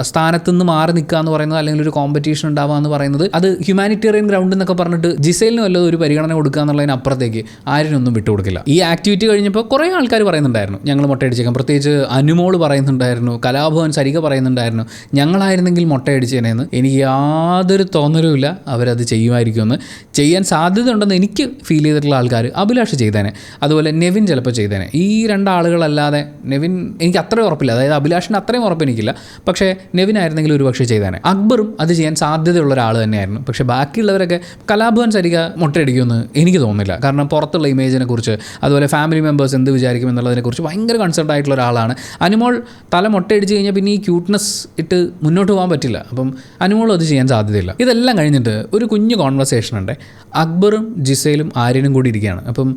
സ്ഥാനത്ത് നിന്ന് മാറി നിൽക്കുക എന്ന് പറയുന്നത്, അല്ലെങ്കിൽ ഒരു കോമ്പറ്റീഷൻ ഉണ്ടാവുക എന്ന് പറയുന്നത്, അത് ഹ്യൂമാനിറ്റേറിയൻ ഗ്രൗണ്ട് എന്നൊക്കെ പറഞ്ഞിട്ട് ജിസൈലിന് വല്ലതും ഒരു പരിഗണന കൊടുക്കുക എന്നുള്ളതിനപ്പുറത്തേക്ക് ആര്യനൊന്നും വിട്ടുകൊടുക്കില്ല. ഈ ആക്ടിവിറ്റി കഴിഞ്ഞപ്പോൾ കുറേ ആൾക്കാർ പറയുന്നുണ്ടായിരുന്നു ഞങ്ങൾ മുട്ടയടിച്ചേക്കാം. പ്രത്യേകിച്ച് അനുമോൾ പറയുന്നുണ്ടായിരുന്നു, കലാഭവൻ സരിക പറയുന്നുണ്ടായിരുന്നു ഞങ്ങളായിരുന്നെങ്കിൽ മുട്ടയടിച്ചേനെന്ന്. എനിക്ക് യാതൊരു തോന്നലുമില്ല അവരത് ചെയ്യുമായിരിക്കുമെന്ന്. ചെയ്യാൻ സാധ്യത ഉണ്ടെന്ന് എനിക്ക് ഫീൽ ചെയ്തിട്ടുള്ള ആൾക്കാർ അഭിലാഷ് ചെയ്തേനെ, അതുപോലെ നെവിൻ ചിലപ്പോൾ ചെയ്തേനെ. ഈ രണ്ടാളുകളല്ലാതെ നെവിൻ എനിക്ക് അത്രയും ഉറപ്പില്ല. അതായത് അഭിലാഷിന് അത്രയും ഉറപ്പ് എനിക്കില്ല, പക്ഷേ നെവിനായിരുന്നെങ്കിൽ ഒരു പക്ഷേ ചെയ്തേനെ. അക്ബറും അത് ചെയ്യാൻ സാധ്യതയുള്ള ഒരാൾ തന്നെയായിരുന്നു. പക്ഷേ ബാക്കിയുള്ളവരൊക്കെ കലാഭവൻ സരിക മുട്ടയടിക്കുമെന്ന് എനിക്ക് തോന്നുന്നില്ല. കാരണം പുറത്തുള്ള ഇമേജിനെ കുറിച്ച്, അതുപോലെ ഫാമിലി മെമ്പേഴ്സ് എന്ത് വിചാരിക്കും എന്നുള്ളതിനെക്കുറിച്ച് ഭയങ്കര കൺസേൺഡ് ആയിട്ടുള്ള ഒരാളാണ്. അനുമോൾ തല മുട്ടയടിച്ച് കഴിഞ്ഞാൽ പിന്നെ ഈ ക്യൂട്ട്നെസ് ഇട്ട് മുന്നോട്ട് പോകാൻ പറ്റില്ല. അപ്പം അനുമോളും അത് ചെയ്യാൻ സാധ്യതയില്ല. ഇതെല്ലാം കഴിഞ്ഞിട്ട് ഒരു കുഞ്ഞു കോൺവെർസേഷൻ ഉണ്ട്. അക്ബറും ജിസൈലും ആര്യനും കൂടി ഇരിക്കുകയാണ്. അപ്പം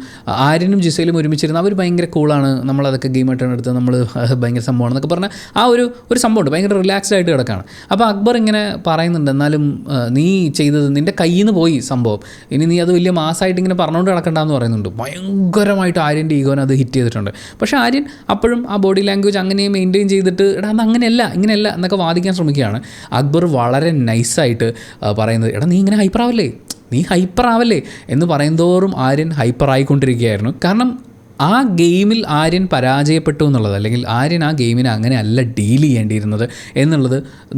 ആര്യനും ജിസൈലും ഒരുമിച്ചിരുന്ന് അവർ ഭയങ്കര കൂളാണ്, നമ്മളതൊക്കെ ഗെയിമായിട്ടാണ് എടുത്തത്, നമ്മൾ ഭയങ്കര സംഭവമാണെന്നൊക്കെ പറഞ്ഞാൽ ആ ഒരു സംഭവമുണ്ട്. ഭയങ്കര റിലാക്സ്ഡ് ആയിട്ട് കിടക്കുകയാണ്. അപ്പോൾ അക്ബർ ഇങ്ങനെ പറയുന്നുണ്ട്, എന്നാലും നീ ചെയ്തത് നിൻ്റെ കയ്യിൽ നിന്ന് പോയി സംഭവം, ഇനി നീ അത് വലിയ മാസമായിട്ട് ഇങ്ങനെ പറഞ്ഞുകൊണ്ട് കിടക്കണ്ടെന്ന് പറയുന്നുണ്ട്. ഭയങ്കരമായിട്ട് ആര്യൻ്റെ ഈഗോനെ അത് ഹിറ്റ് ചെയ്തിട്ടുണ്ട്. പക്ഷേ ആര്യൻ അപ്പോഴും ആ ബോഡി ലാംഗ്വേജ് അങ്ങനെ മെയിൻറ്റെയിൻ ചെയ്തിട്ട് എടാ അത് അങ്ങനെയല്ല ഇങ്ങനെയല്ല എന്നൊക്കെ വാദിക്കാൻ ശ്രമിക്കുകയാണ്. അക്ബർ വളരെ നൈസായിട്ട് പറയുന്നത്, എടാ നീ ഇങ്ങനെ ഹൈപ്പർ ആവല്ലേ എന്ന് പറയുന്തോറും ആര്യൻ ഹൈപ്പർ ആയിക്കൊണ്ടിരിക്കുകയായിരുന്നു. കാരണം ആ ഗെയിമിൽ ആര്യൻ പരാജയപ്പെട്ടു എന്നുള്ളത്, അല്ലെങ്കിൽ ആര്യൻ ആ ഗെയിമിനെ അങ്ങനെ അല്ല ഡീൽ ചെയ്യേണ്ടിയിരുന്നത് എന്നുള്ളത്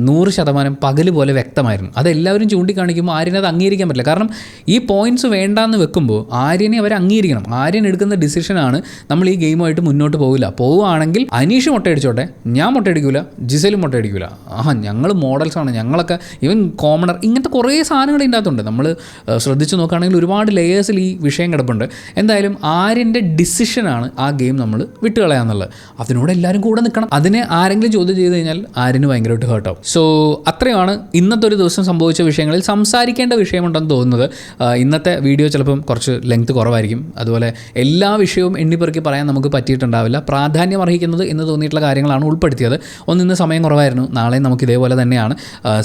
100% പകൽ പോലെ വ്യക്തമായിരുന്നു. അതെല്ലാവരും ചൂണ്ടിക്കാണിക്കുമ്പോൾ ആര്യനെ അത് അംഗീകരിക്കാൻ പറ്റില്ല. കാരണം ഈ പോയിൻറ്റ്സ് വേണ്ടാന്ന് വെക്കുമ്പോൾ ആര്യനെ അവർ അംഗീകരിക്കണം. ആര്യൻ എടുക്കുന്ന ഡിസിഷനാണ് നമ്മൾ ഈ ഗെയിമുമായിട്ട് മുന്നോട്ട് പോവുകയാണെങ്കിൽ അനീഷ് മുട്ടയടിച്ചോട്ടെ, ഞാൻ മുട്ടയടിക്കില്ല, ജിസലും മുട്ടയടിക്കില്ല, ഞങ്ങൾ മോഡൽസാണ്, ഞങ്ങളൊക്കെ ഈവൻ കോമണർ, ഇങ്ങനത്തെ കുറേ സാധനങ്ങൾ ഇതിൻ്റെ അകത്തുണ്ട്. നമ്മൾ ശ്രദ്ധിച്ച് നോക്കുകയാണെങ്കിൽ ഒരുപാട് ലെയേഴ്സിൽ ഈ വിഷയം കിടപ്പുണ്ട്. എന്തായാലും ആര്യൻ്റെ ഡിസിഷനാണ് ആ ഗെയിം നമ്മൾ വിട്ടുകളയാന്നുള്ളത്. അതിനോട് എല്ലാവരും കൂടെ നിൽക്കണം. അതിനെ ആരെങ്കിലും ചോദ്യം ചെയ്ത് കഴിഞ്ഞാൽ ആര്യന് ഭയങ്കരമായിട്ട് ഹേർട്ടാവും. സോ അത്രയാണ് ഇന്നത്തെ ഒരു ദിവസം സംഭവിച്ച വിഷയങ്ങളിൽ സംസാരിക്കേണ്ട വിഷയമുണ്ടെന്ന് തോന്നുന്നത്. ഇന്നത്തെ വീഡിയോ ചിലപ്പം കുറച്ച് ലെങ്ത് കുറവായിരിക്കും, അതുപോലെ എല്ലാ വിഷയവും എണ്ണിപ്പെറുക്കി പറയാൻ നമുക്ക് പറ്റിയിട്ടുണ്ടാവില്ല. പ്രാധാന്യം അർഹിക്കുന്നത് എന്ന് തോന്നിയിട്ടുള്ള കാര്യങ്ങളാണ് ഉൾപ്പെടുത്തിയത്. ഇന്ന് സമയം കുറവായിരുന്നു, നാളെ നമുക്ക് ഇതേപോലെ തന്നെയാണ്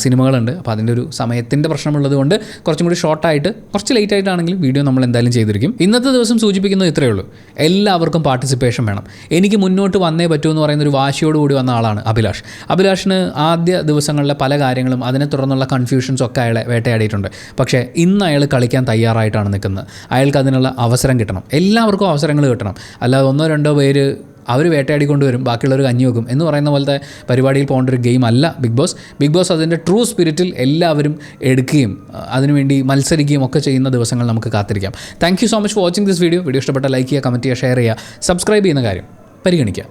സിനിമകളുണ്ട്. അപ്പോൾ അതിൻ്റെ ഒരു സമയത്തിൻ്റെ പ്രശ്നമുള്ളത് കൊണ്ട് കുറച്ചും കൂടി ഷോർട്ടായിട്ട്, കുറച്ച് ലേറ്റ് ആയിട്ടാണെങ്കിലും വീഡിയോ നമ്മൾ എന്തായാലും ചെയ്തിരിക്കും. ഇന്നത്തെ ദിവസം സൂചിപ്പിക്കുന്നത് ഇത്രയേ ഉള്ളൂ, എല്ലാവർക്കും പാർട്ടിസിപ്പേഷൻ വേണം. എനിക്ക് മുന്നോട്ട് വന്നേ പറ്റൂ എന്ന് പറയുന്ന ഒരു വാശിയോടുകൂടി വന്ന ആളാണ് അഭിലാഷ്. അഭിലാഷിന് ആദ്യ ദിവസങ്ങളിലെ പല കാര്യങ്ങളും അതിനെ തുടർന്നുള്ള കൺഫ്യൂഷൻസ് ഒക്കെ അയാളെ വേട്ടയാടിയിട്ടുണ്ട്. പക്ഷേ ഇന്ന് അയാൾ കളിക്കാൻ തയ്യാറായിട്ടാണ് നിൽക്കുന്നത്. അയാൾക്ക് അതിനുള്ള അവസരം കിട്ടണം, എല്ലാവർക്കും അവസരങ്ങൾ കിട്ടണം. അല്ലാതെ 1-2 പേര് അവർ വേട്ടയാടിക്കൊണ്ട് വരും, ബാക്കിയുള്ളവർ കഞ്ഞി വെക്കും എന്ന് പറയുന്ന പോലത്തെ പരിപാടിയിൽ പോകേണ്ട ഒരു ഗെയിം അല്ല ബിഗ് ബോസ് അതിൻ്റെ ട്രൂ സ്പിരിറ്റിൽ എല്ലാവരും എടുക്കുകയും അതിനുവേണ്ടി മത്സരിക്കുകയും ഒക്കെ ചെയ്യുന്ന ദിവസങ്ങൾ നമുക്ക് കാത്തിരിക്കാം. Thank you so much for watching this video. ഇഷ്ടപ്പെട്ടാൽ ലൈക്ക് ചെയ്യുക, കമൻറ്റ് ചെയ്യുക, ഷെയർ ചെയ്യുക, സബ്സ്ക്രൈബ് ചെയ്യുന്ന കാര്യം പരിഗണിക്കുക.